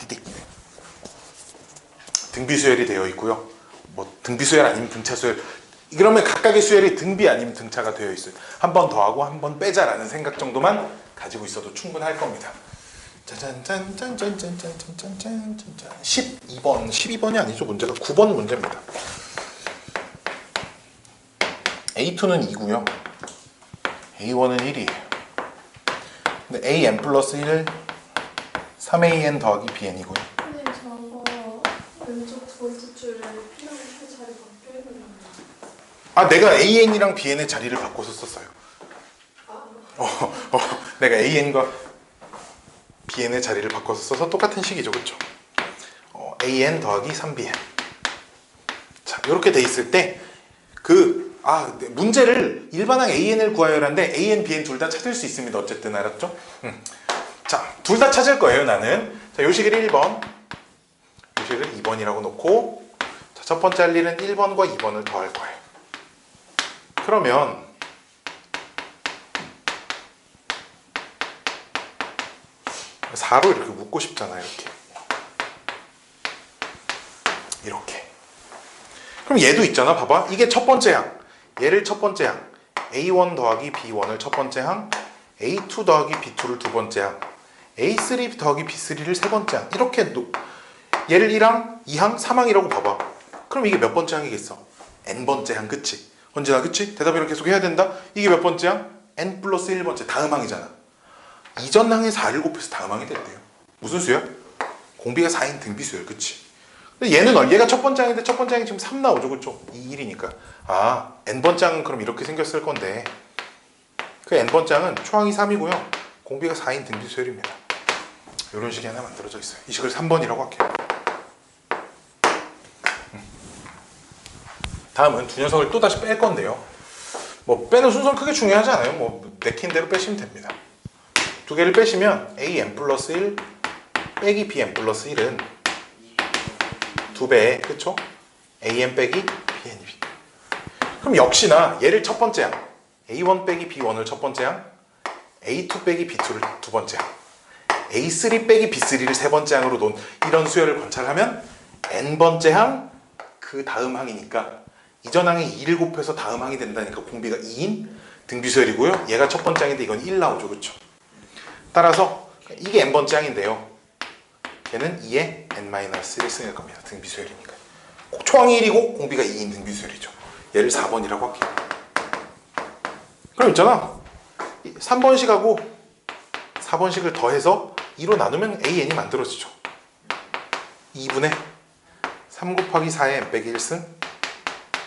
띠딕. 등비 수열이 되어 있고요. 뭐 등비 수열 아니면 등차 수열. 그러면 각각의 수열이 등비 아니면 등차가 되어 있어요. 한 번 더 하고 한 번 빼자라는 생각 정도만 가지고 있어도 충분할 겁니다. 짠짠짠짠짠짠짠짠짠짠 12번이 아니죠. 문제가 9번 문제입니다. A2는 2고요. A1은 1이에요. 근데 AN 플러스 1 3AN 더하기 BN이고요. 근데 저거 왼쪽 두 번째 줄에 P랑 Q 자리 바뀌어 있는 거 내가 AN이랑 BN의 자리를 바꿔서 썼어요. 내가 AN과 BN의 자리를 바꿔서 써서 똑같은 식이죠. 그렇죠? AN 더하기 3BN. 자, 이렇게 돼 있을 때 문제를 일반항 AN을 구하여라는데 AN, BN 둘 다 찾을 수 있습니다. 어쨌든 알았죠? 자, 둘 다 찾을 거예요. 나는. 자, 요 식을 1번, 요 식을 2번이라고 놓고, 자, 첫 번째 할 일은 1번과 2번을 더할 거예요. 그러면 4로 이렇게 묶고 싶잖아요. 이렇게. 그럼 얘도 있잖아. 봐봐. 이게 첫 번째 항. 얘를 첫 번째 항. A1 더하기 B1을 첫 번째 항. A2 더하기 B2를 두 번째 항. A3 더하기 B3를 세 번째 항. 이렇게 얘를 1항, 2항, 3항이라고 봐봐. 그럼 이게 몇 번째 항이겠어? N번째 항. 그치? 언제나 그치? 대답이랑 계속 해야 된다. 이게 몇 번째 항? N 플러스 1번째. 다음 항이잖아. 이전 항에 4를 곱해서 다음 항이 됐대요. 무슨 수야? 공비가 4인 등비 수열. 그치? 근데 얘가 첫 번째 항인데 첫 번째 항이 지금 3 나오죠. 그쵸? 2, 1이니까. N번째 항은 그럼 이렇게 생겼을 건데, 그 N번째 항은 초항이 3이고요. 공비가 4인 등비 수열입니다. 이런 식이 하나 만들어져 있어요. 이 식을 3번이라고 할게요. 다음은 두 녀석을 또 다시 뺄 건데요. 뭐 빼는 순서는 크게 중요하지 않아요. 뭐 내킨 대로 빼시면 됩니다. 두 개를 빼시면 an 플러스 1 빼기 bn 플러스 1은 2배, 그쵸? an 빼기 bn이. 그럼 역시나 얘를 첫 번째 항, a1 빼기 b1을 첫 번째 항, a2 빼기 b2를 두 번째 항, a3 빼기 b3를 세 번째 항으로 놓은 이런 수열을 관찰하면 n번째 항, 그 다음 항이니까 이전 항에 2를 곱해서 다음 항이 된다니까 공비가 2인 등비수열이고요. 얘가 첫 번째 항인데 이건 1 나오죠, 그쵸? 따라서 이게 n번째 항인데요. 얘는 2의 n-1승일 겁니다. 등비수열이니까. 초항이 1이고 공비가 2인 등비수열이죠. 얘를 4번이라고 할게요. 그럼 있잖아. 3번식하고 4번식을 더해서 2로 나누면 an이 만들어지죠. 2분의 3 곱하기 4의 n 빼기 1승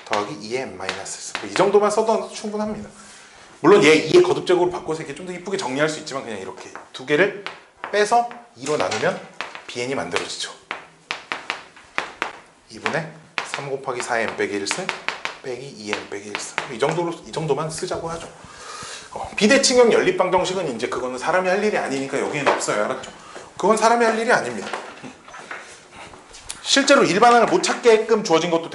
더하기 2의 n-1승. 이 정도만 써도 충분합니다. 물론 얘 2의 거듭적으로 바꿔서 이렇게 좀 더 이쁘게 정리할 수 있지만 그냥 이렇게 두 개를 빼서 2로 나누면 bn이 만들어지죠. 2분의 3 곱하기 4의 n 빼기 1승 빼기 2n 빼기 1승. 이 정도만 쓰자고 하죠. 비대칭형 연립방정식은 이제 그거는 사람이 할 일이 아니니까 여기에는 없어요. 알았죠? 그건 사람이 할 일이 아닙니다. 실제로 일반항을 못 찾게끔 주어진 것도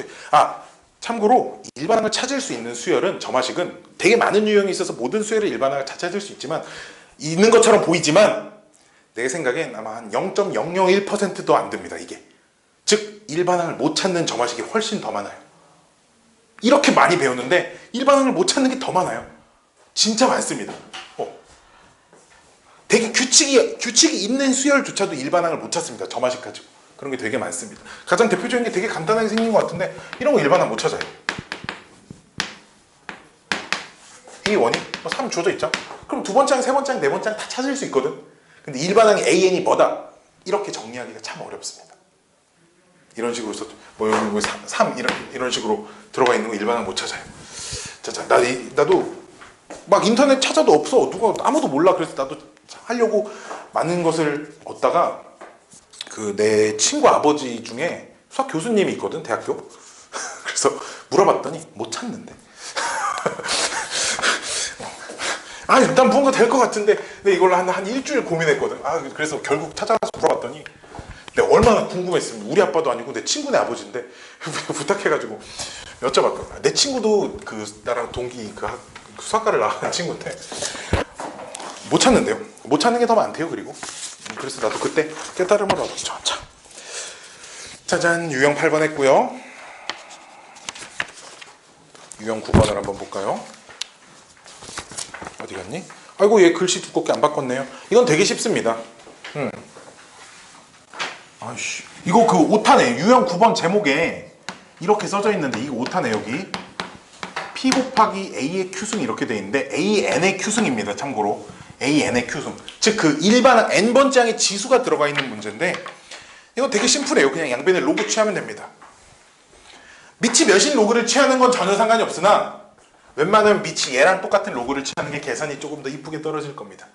참고로 일반항을 찾을 수 있는 수열은 점화식은 되게 많은 유형이 있어서 모든 수열의 일반항을 다 찾을 수 있는 것처럼 보이지만 내 생각엔 아마 한 0.001%도 안 됩니다. 이게. 즉 일반항을 못 찾는 점화식이 훨씬 더 많아요. 이렇게 많이 배웠는데 일반항을 못 찾는 게 더 많아요. 진짜 많습니다. 되게 규칙이 있는 수열조차도 일반항을 못 찾습니다. 점화식 가지고. 그런 게 되게 많습니다. 가장 대표적인 게 되게 간단하게 생긴 것 같은데 이런 거 일반항 못 찾아요. A1이 3 주어져 있죠. 그럼 두 번째 항, 세 번째 항, 네 번째 항 다 찾을 수 있거든. 근데 일반항이 AN이 뭐다? 이렇게 정리하기가 참 어렵습니다. 이런 식으로 써도 여기 3 이런 식으로 들어가 있는 거 일반항 못 찾아요. 자, 나도 막 인터넷 찾아도 없어. 아무도 몰라. 그래서 나도 하려고 많은 것을 얻다가 그 내 친구 아버지 중에 수학 교수님이 있거든, 대학교. 그래서 물어봤더니 못 찾는데. 일단 뭔가 될 것 같은데 근데 이걸 한 일주일 고민했거든. 그래서 결국 찾아가서 물어봤더니 내가 얼마나 궁금했으면 우리 아빠도 아니고 내 친구네 아버지인데 부탁해가지고 여쭤봤거든. 내 친구도 나랑 동기 수학과를 나가는 친구인데 못 찾는데요. 못 찾는 게 더 많대요. 그리고 그래서 나도 그때 깨달음을 얻었죠. 짜잔, 유형 8번 했고요. 유형 9번을 한번 볼까요? 어디 갔니? 아이고, 얘 글씨 두껍게 안 바꿨네요. 이건 되게 쉽습니다. 아이씨, 이거 그 오타네. 유형 9번 제목에 이렇게 써져 있는데 이거 오타네. 여기 P 곱하기 A의 Q승이 이렇게 돼 있는데 AN의 Q승입니다. 참고로 AN의 Q승, 즉 그 일반 n번째 항의 지수가 들어가 있는 문제인데 이거 되게 심플해요. 그냥 양변에 로그 취하면 됩니다. 밑이 몇인 로그를 취하는 건 전혀 상관이 없으나 웬만하면 밑이 얘랑 똑같은 로그를 취하는 게 계산이 조금 더 이쁘게 떨어질 겁니다.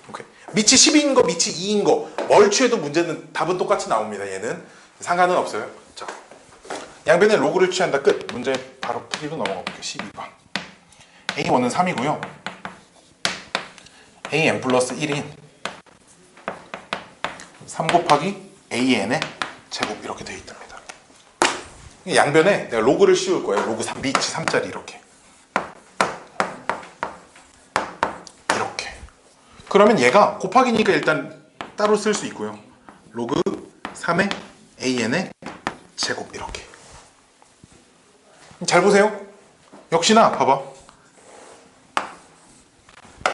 오케이. 밑이 10인 거, 밑이 2인 거, 뭘 취해도 문제는 답은 똑같이 나옵니다. 얘는 상관은 없어요. 자, 양변에 로그를 취한다. 끝. 문제 바로 풀이로 넘어가 볼게요. 12번. A1은 3이고요. AN 플러스 1인 3 곱하기 AN의 제곱 이렇게 되어 있답니다. 양변에 내가 로그를 씌울 거예요. 로그 3, 밑이 3짜리 이렇게. 그러면 얘가 곱하기니까 일단 따로 쓸 수 있고요. 로그 3의 AN의 제곱 이렇게. 잘 보세요. 역시나 봐봐.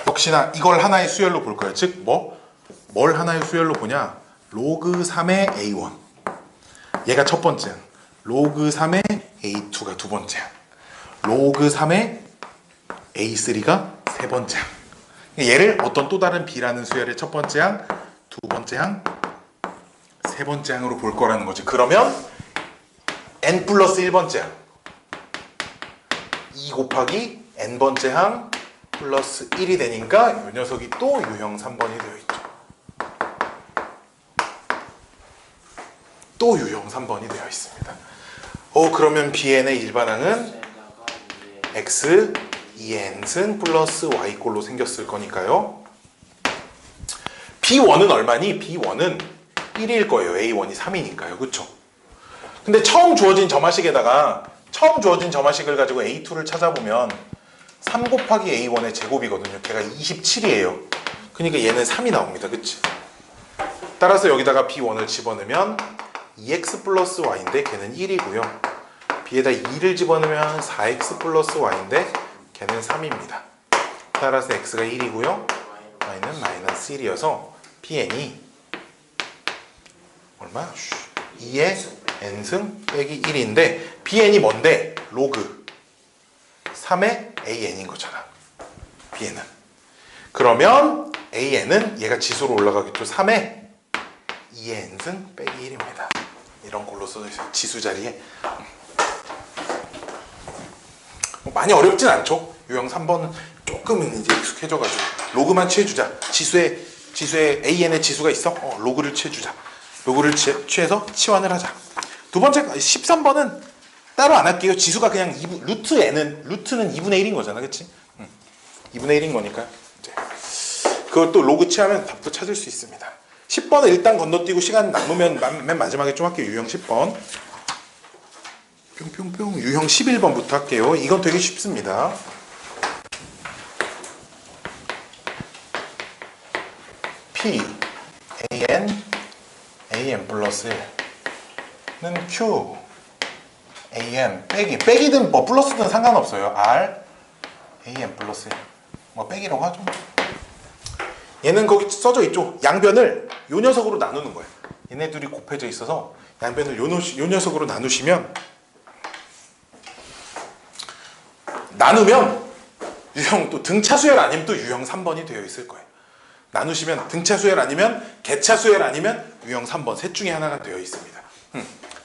역시나 이걸 하나의 수열로 볼 거예요. 즉 뭘 하나의 수열로 보냐? 로그 3의 A1. 얘가 첫 번째 항. 로그 3의 A2가 두 번째 항. 로그 3의 A3가 세 번째 항. 얘를 어떤 또 다른 B라는 수열의 첫 번째 항, 두 번째 항, 세 번째 항으로 볼 거라는 거지. 그러면 n 플러스 1번째 항 2 곱하기 n번째 항 플러스 1이 되니까 이 녀석이 또 유형 3번이 되어 있죠. 또 유형 3번이 되어 있습니다. 그러면 Bn의 일반항은 x 2n승 플러스 y꼴로 생겼을 거니까요. b1은 얼마니? b1은 1일 거예요. a1이 3이니까요. 그쵸? 근데 처음 주어진 점화식에다가 처음 주어진 점화식을 가지고 a2를 찾아보면 3 곱하기 a1의 제곱이거든요. 걔가 27이에요. 그러니까 얘는 3이 나옵니다. 그치? 따라서 여기다가 b1을 집어넣으면 2x 플러스 y인데 걔는 1이고요. b에다 2를 집어넣으면 4x 플러스 y인데 걔는 3입니다. 따라서 x가 1이고요. y는 마이너스 1이어서 bn이 얼마? 2의 n승 빼기 1인데 bn이 뭔데? 로그 3의 an인 거잖아. bn은. 그러면 an은 얘가 지수로 올라가겠죠. 3의 2의 n승 빼기 1입니다. 이런 걸로 써져 있어요. 지수 자리에. 많이 어렵진 않죠. 유형 3번은 조금은 이제 익숙해져가지고 로그만 취해주자. 지수에 an의 지수가 있어. 로그를 취해주자. 로그를 취해서 치환을 하자. 두 번째 13번은 따로 안 할게요. 지수가 그냥 루트는 2분의 1인 거잖아, 그렇지? 2분의 1인 거니까 이제 그것도 로그 취하면 답도 찾을 수 있습니다. 10번은 일단 건너뛰고 시간 남으면 맨 마지막에 좀 할게요. 유형 10번. 뿅뿅뿅. 유형 11번부터 할게요. 이건 되게 쉽습니다. P an 플러스 1는 Q an 빼기든 뭐 플러스든 상관없어요. R an 플러스 1 뭐 빼기라고 하죠. 얘는 거기 써져 있죠. 양변을 요 녀석으로 나누는 거예요. 얘네들이 곱해져 있어서 양변을 요 녀석으로 나누면 유형 또 등차수열 아니면 또 유형 3번이 되어 있을 거예요. 나누시면 등차수열 아니면 개차수열 아니면 유형 3번 셋 중에 하나가 되어 있습니다.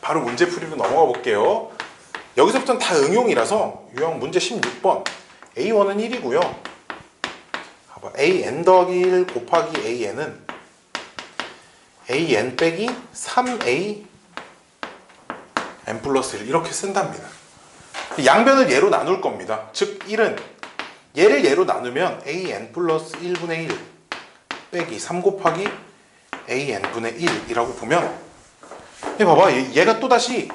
바로 문제 풀이로 넘어가 볼게요. 여기서부터는 다 응용이라서 유형 문제 16번 A1은 1이고요. an 더하기 1 곱하기 an은 an 빼기 3a n 플러스 1 이렇게 쓴답니다. 양변을 얘로 나눌 겁니다. 즉 1은 얘를 얘로 나누면 an 플러스 1분의 1 빼기 3 곱하기 an분의 1이라고 보면 봐봐 얘가 또다시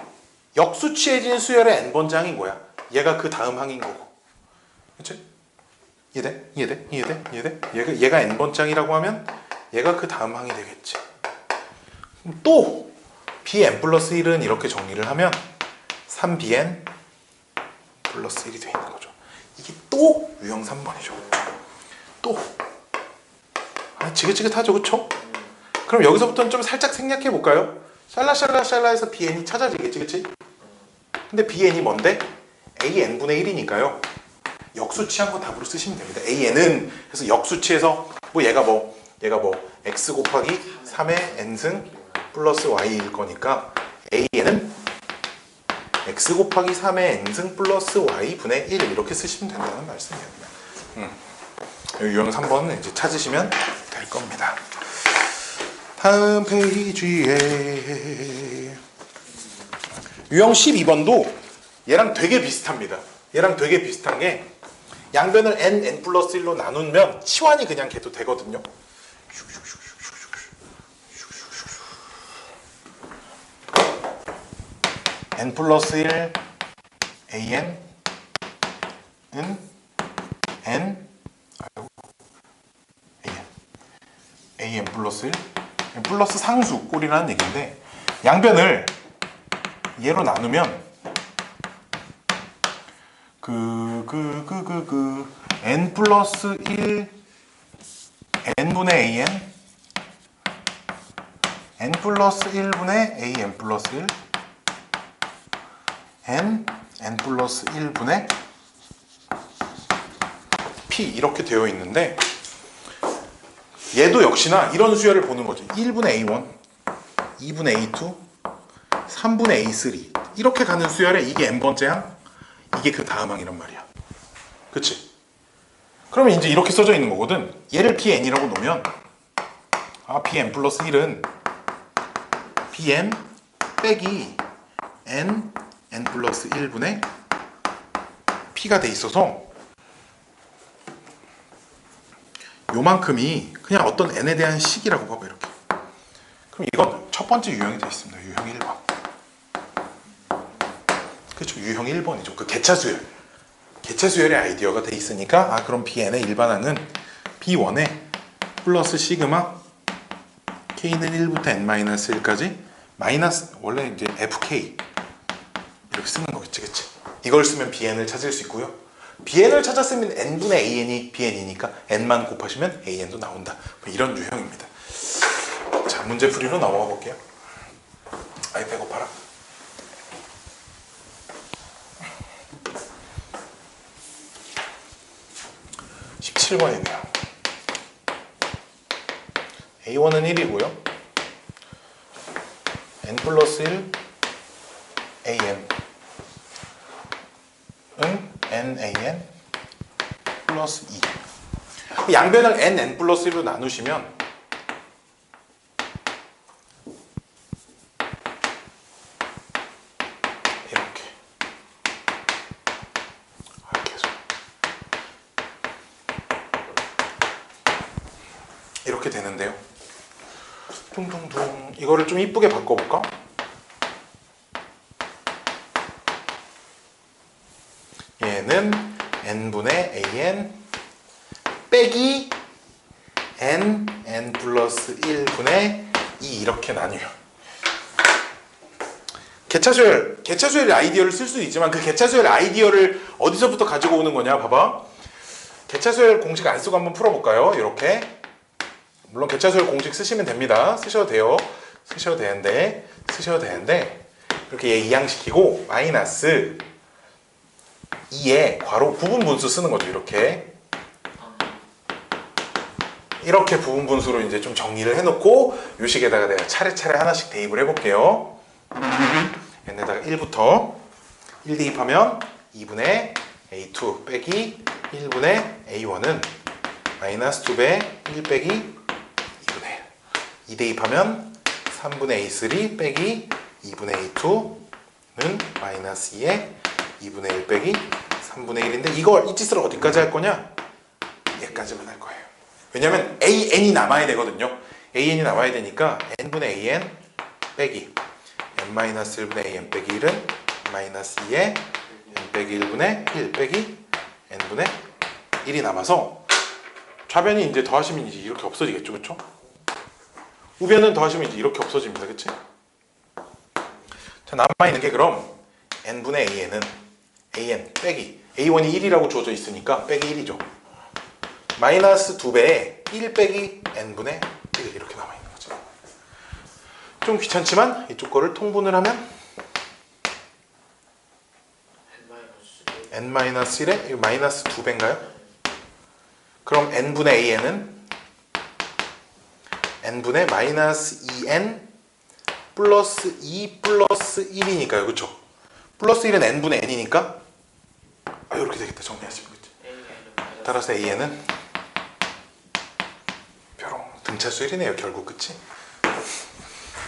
역수취해진 수열의 n번장인 거야. 얘가 그 다음 항인 거고. 그치? 이해돼? 얘가 n번장이라고 하면 얘가 그 다음 항이 되겠지. 또 bn 플러스 1은 이렇게 정리를 하면 3bn 플러스 1이 되어 있는 거죠. 이게 또 유형 3번이죠. 또 지긋지긋하죠, 그쵸? 그럼 여기서부터는 좀 살짝 생략해 볼까요? 샬라해서 bn이 찾아지겠지, 그치? 근데 bn이 뭔데? an분의 1이니까요. 역수치한 거 답으로 쓰시면 됩니다. an은 그래서 역수치해서 얘가 x 곱하기 3의 n승 플러스 y일 거니까 an은 x 곱하기 3의 n승 플러스 y분의 1 이렇게 쓰시면 된다는 말씀이에요. 유형 3번은 이제 찾으시면 될 겁니다. 다음 페이지에 유형 12번도 얘랑 되게 비슷합니다. 얘랑 되게 비슷한 게 양변을 n 플러스 1로 나누면 치환이 그냥 걔도 되거든요. n 플러스 1 an 은 an 플러스 1 플러스 상수 꼴이라는 얘기인데 양변을 얘로 나누면 n 플러스 1 n분의 n 플러스 1분의 an 플러스 1 n 플러스 1분의 p 이렇게 되어 있는데 얘도 역시나 이런 수열을 보는 거죠. 1분의 a1 2분의 a2 3분의 a3 이렇게 가는 수열에 이게 n번째 항 이게 그 다음 항이란 말이야. 그치? 그러면 이제 이렇게 써져 있는 거거든. 얘를 pn이라고 놓으면 pn 플러스 1은 pn 빼기 n 플러스 1분의 p가 돼 있어서 요만큼이 그냥 어떤 n에 대한 식이라고 봐봐 이렇게. 그럼 이건 첫 번째 유형이 되어 있습니다. 유형 1번. 그렇죠. 유형 1번이죠. 그 개차수열의 아이디어가 돼 있으니까 아 그럼 Bn의 일반항은 B1에 플러스 시그마 K는 1부터 n-1까지 마이너스 원래 이제 FK 이렇게 쓰는 거겠지, 그치? 이걸 쓰면 Bn을 찾을 수 있고요. Bn을 찾았으면 n분의 an이 Bn이니까 n만 곱하시면 an도 나온다. 뭐 이런 유형입니다. 자, 문제풀이로 넘어가 볼게요. 아이 배고파라. (17번이네요) A1은 1이고요 n 플러스 1 an 은 nan 플러스 2 양변을 n 플러스 1로 나누시면 이렇게 계속 이렇게 되는데요. 둥둥둥 이거를 좀 이쁘게 바꿔볼까? 얘는 n분의 an 빼기 n 플러스 1분의 2 이렇게 나뉘어요. 개차수열 아이디어를 쓸 수도 있지만 그 개차수열 아이디어를 어디서부터 가지고 오는 거냐 봐봐. 개차수열 공식 안 쓰고 한번 풀어볼까요? 이렇게 물론 개차수열 공식 쓰시면 됩니다. 쓰셔도 되는데 이렇게 얘 이항시키고 마이너스 2에 괄호 부분분수 쓰는 거죠. 이렇게 부분분수로 이제 좀 정리를 해놓고 요 식에다가 내가 차례차례 하나씩 대입을 해볼게요. 얘네다가 1부터 1 대입하면 2분의 A2 빼기 1분의 A1은 마이너스 2배 1 빼기 2분의 1 2 대입하면 3분의 A3 빼기 2분의 A2는 마이너스 2에 2분의 1 빼기 3분의 1인데 이걸 이 짓을 어디까지 할 거냐? 얘까지만 할 거예요. 왜냐면 an이 남아야 되거든요. an이 남아야 되니까 n분의 an 빼기 n-1분의 an 빼기 1은 마이너스 2에 n 빼기 1분의 1 빼기 n분의 1이 남아서 좌변이 이제 더하시면 이제 이렇게 없어지겠죠, 그렇죠? 우변은 더하시면 이제 이렇게 없어집니다, 그치? 자, 남아있는 게 그럼 n분의 an은 an 빼기 a1이 1이라고 주어져 있으니까 빼기 1이죠. 마이너스 2배에 1 빼기 n분의 1 이렇게 남아있는 거죠. 좀 귀찮지만 이쪽 거를 통분을 하면 n-1에 마이너스 2배인가요? 그럼 n분의 an은 n분의 마이너스 2n 플러스 2 플러스 1이니까요. 그쵸? 플러스 1은 n분의 n이니까 이렇게 되겠다. 정리하시면 그쵸? 따라서 an은 벼롱 등차수열이네요. 결국 그치?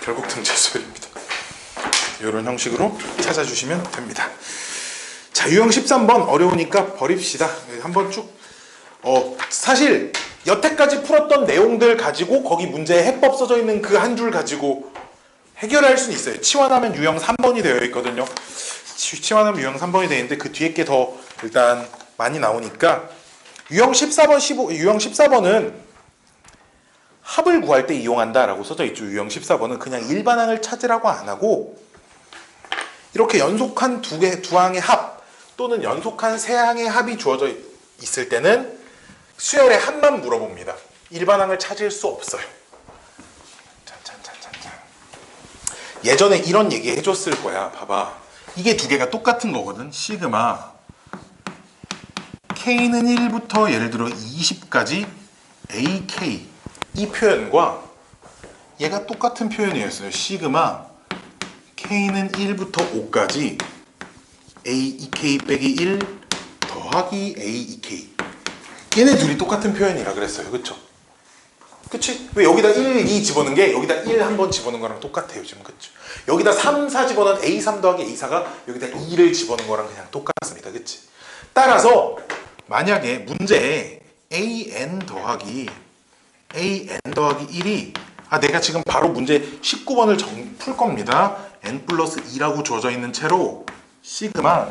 결국 등차수열입니다. 이런 형식으로 찾아주시면 됩니다. 자, 유형 13번 어려우니까 버립시다. 한번 쭉 사실 여태까지 풀었던 내용들 가지고 거기 문제에 해법 써져 있는 그 한 줄 가지고 해결할 수는 있어요. 치환하면 유형 3번이 되어 있거든요. 치환하면 유형 3번이 되어 있는데 그 뒤에 게 더 일단 많이 나오니까 유형 14번, 유형 14번은 합을 구할 때 이용한다 라고 써져 있죠. 유형 14번은 그냥 일반항을 찾으라고 안 하고 이렇게 연속한 두 항의 합 또는 연속한 세 항의 합이 주어져 있을 때는 수열의 합만 물어봅니다. 일반항을 찾을 수 없어요. 예전에 이런 얘기 해줬을 거야. 봐봐. 이게 두 개가 똑같은 거거든. 시그마 K는 1부터 예를 들어 20까지 AK 이 표현과 얘가 똑같은 표현이었어요. 시그마 K는 1부터 5까지 AEK 빼기 1 더하기 AEK 얘네 둘이 똑같은 표현이라 그랬어요. 그쵸? 그치? 왜 여기다 1, 2 집어넣은 게 여기다 1 한 번 집어넣은 거랑 똑같아요. 지금 그쵸? 여기다 3, 4 집어넣은 A3 더하기 A4가 여기다 2를 집어넣은 거랑 그냥 똑같습니다. 그치? 따라서 만약에 문제에 an 더하기 1이 내가 지금 바로 문제 19번을 풀 겁니다. n 플러스 2라고 주어져 있는 채로 시그마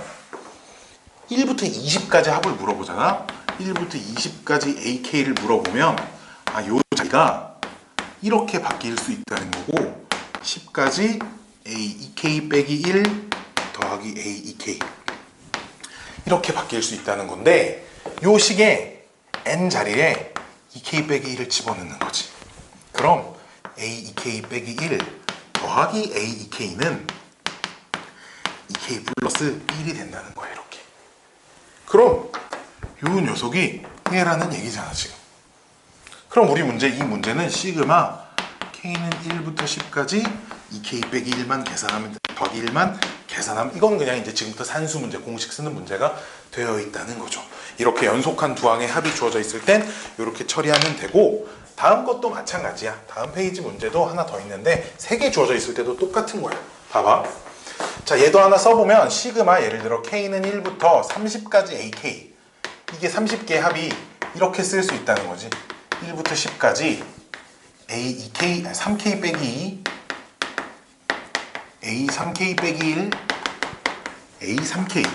1부터 20까지 합을 물어보잖아. 1부터 20까지 ak를 물어보면 요 자리가 이렇게 바뀔 수 있다는 거고 10까지 aek 빼기 1 더하기 aek 이렇게 바뀔 수 있다는 건데 요 식에 n 자리에 ek 빼기 1을 집어넣는 거지. 그럼 aek 빼기 1 더하기 aek는 ek 플러스 1이 된다는 거야. 이렇게. 그럼 요 녀석이 얘라는 얘기잖아 지금. 그럼 우리 이 문제는 시그마 k는 1부터 10까지 ek 빼기 1만 계산하면 더하기 1만 계산하면 이건 그냥 이제 지금부터 산수 문제, 공식 쓰는 문제가 되어 있다는 거죠. 이렇게 연속한 두 항의 합이 주어져 있을 땐 이렇게 처리하면 되고 다음 것도 마찬가지야. 다음 페이지 문제도 하나 더 있는데 3개 주어져 있을 때도 똑같은 거야. 봐봐. 자, 얘도 하나 써보면 시그마 예를 들어 k는 1부터 30까지 ak 이게 30개의 합이 이렇게 쓸 수 있다는 거지. 1부터 10까지 a2k, 3k 빼기 2 a3k 빼기 1 a3k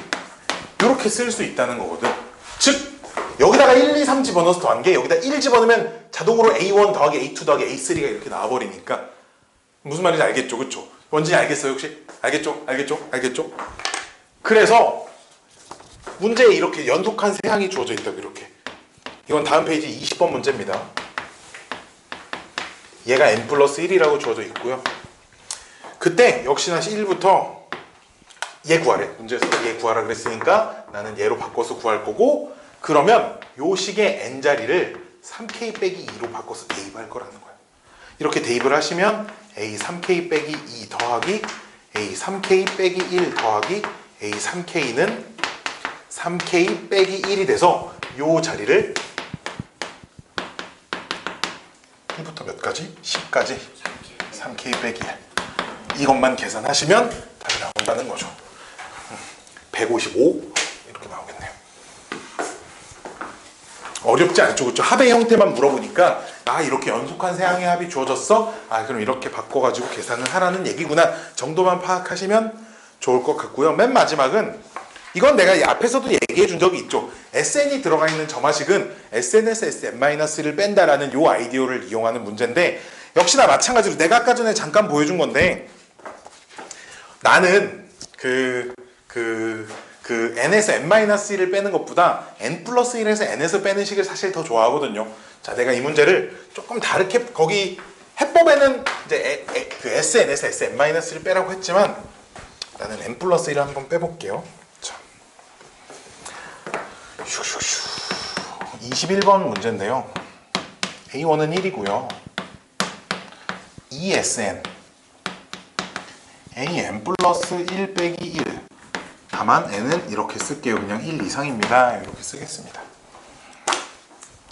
이렇게 쓸 수 있다는 거거든. 즉 여기다가 1, 2, 3 집어넣어서 더한 게 여기다 1 집어넣으면 자동으로 a1 더하기 a2 더하기 a3가 이렇게 나와버리니까 무슨 말인지 알겠죠? 그쵸? 원진이 알겠어요 혹시? 알겠죠? 그래서 문제에 이렇게 연속한 세 항이 주어져 있다고 이렇게. 이건 다음 페이지 20번 문제입니다. 얘가 n 플러스 1이라고 주어져 있고요. 그때 역시나 1부터 얘 구하래. 문제에서 얘 구하라 그랬으니까 나는 얘로 바꿔서 구할 거고 그러면 요 식의 n자리를 3k 빼기 2로 바꿔서 대입할 거라는 거야. 이렇게 대입을 하시면 a3k 빼기 2 더하기 a3k 빼기 1 더하기 a3k는 3k 빼기 1이 돼서 요 자리를 1부터 몇 가지? 10까지 3k 빼기 1 이것만 계산하시면 답이 나온다는 거죠. 155 이렇게 나오겠네요. 어렵지 않죠, 그렇죠? 합의 형태만 물어보니까 이렇게 연속한 세 항의 합이 주어졌어? 그럼 이렇게 바꿔가지고 계산을 하라는 얘기구나 정도만 파악하시면 좋을 것 같고요. 맨 마지막은 이건 내가 앞에서도 얘기해 준 적이 있죠. SN이 들어가 있는 점화식은 SN에서 SN-를 뺀다라는 요 아이디어를 이용하는 문제인데 역시나 마찬가지로 내가 아까 전에 잠깐 보여준 건데 나는 n에서 n-1을 빼는 것보다 n 플러스 1에서 n에서 빼는 식을 사실 더 좋아하거든요. 자, 내가 이 문제를 조금 다르게 거기 해법에는 이제 그 sn에서 sn-를 빼라고 했지만 나는 n 플러스 1을 한번 빼볼게요. 자, 21번 문제인데요. a1은 1이고요. ESN an 플러스 1 빼기 1 다만 n은 이렇게 쓸게요. 그냥 1 이상입니다. 이렇게 쓰겠습니다.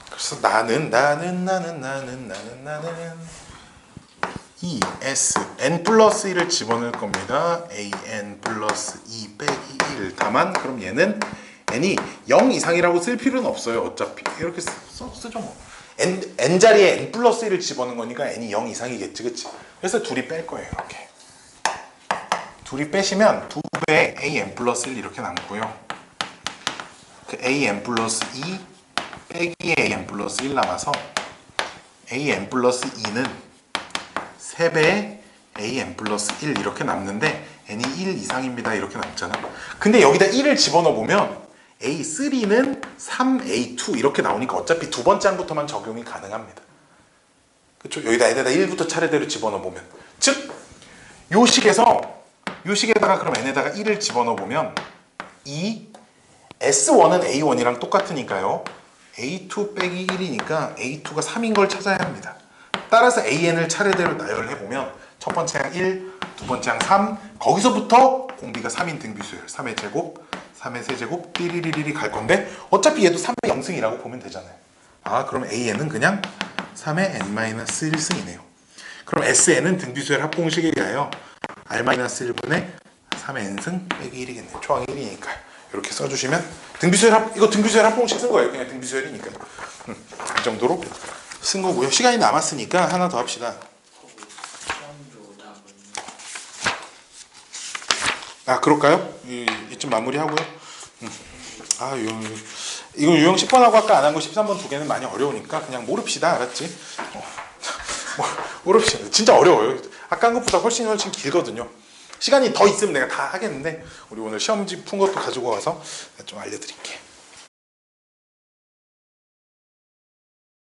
그래서 나는 ES n 플러스 1을 집어넣을 겁니다. an 플러스 2 빼기 1 다만 그럼 얘는 n이 0 이상이라고 쓸 필요는 없어요. 어차피 이렇게 쓰죠 뭐. n 자리에 n 플러스 1을 집어넣은 거니까 n이 0 이상이겠지, 그치? 그래서 둘이 뺄 거예요. 이렇게 둘이 빼시면 2배의 an 플러스 1 이렇게 남고요. 그 an 플러스 2 빼기 an 플러스 1 남아서 an 플러스 2는 3배의 an 플러스 1 이렇게 남는데 n이 1 이상입니다. 이렇게 남잖아. 근데 여기다 1을 집어넣어 보면 A3는 3A2 이렇게 나오니까 어차피 두 번째 항부터만 적용이 가능합니다. 그쵸? 여기다 1부터 차례대로 집어넣어 보면 즉 요 식에다가 그럼 n에다가 1을 집어넣어 보면 이 S1은 A1이랑 똑같으니까요. A2 빼기 1이니까 A2가 3인 걸 찾아야 합니다. 따라서 AN을 차례대로 나열해 보면 첫 번째 항 1, 두 번째 항 3, 거기서부터 공비가 3인 등비수열 3의 제곱, 3의 세제곱, 띠리리리리 갈 건데 어차피 얘도 3의 0승이라고 보면 되잖아요. 그럼 AN은 그냥 3의 n-1승이네요. 그럼 SN은 등비수열 합공식에 의하여 R-1분의 3의 n승 빼기 1이겠네요. 초항 1이니까요. 이렇게 써주시면 이거 등비수열 한 봉씩 쓴 거예요. 그냥 등비수열이니까. 이 정도로 쓴 거고요. 시간이 남았으니까 하나 더 합시다. 시험조 답은 아 그럴까요? 이쯤 마무리하고요. 이거 유형 10번하고 아까 안 한 거 13번 두 개는 많이 어려우니까 그냥 모릅시다. 알았지? 모릅시다. 진짜 어려워요. 아까 한 것보다 훨씬 길거든요. 시간이 더 있으면 내가 다 하겠는데 우리 오늘 시험지 푼 것도 가지고 와서 좀 알려드릴게요.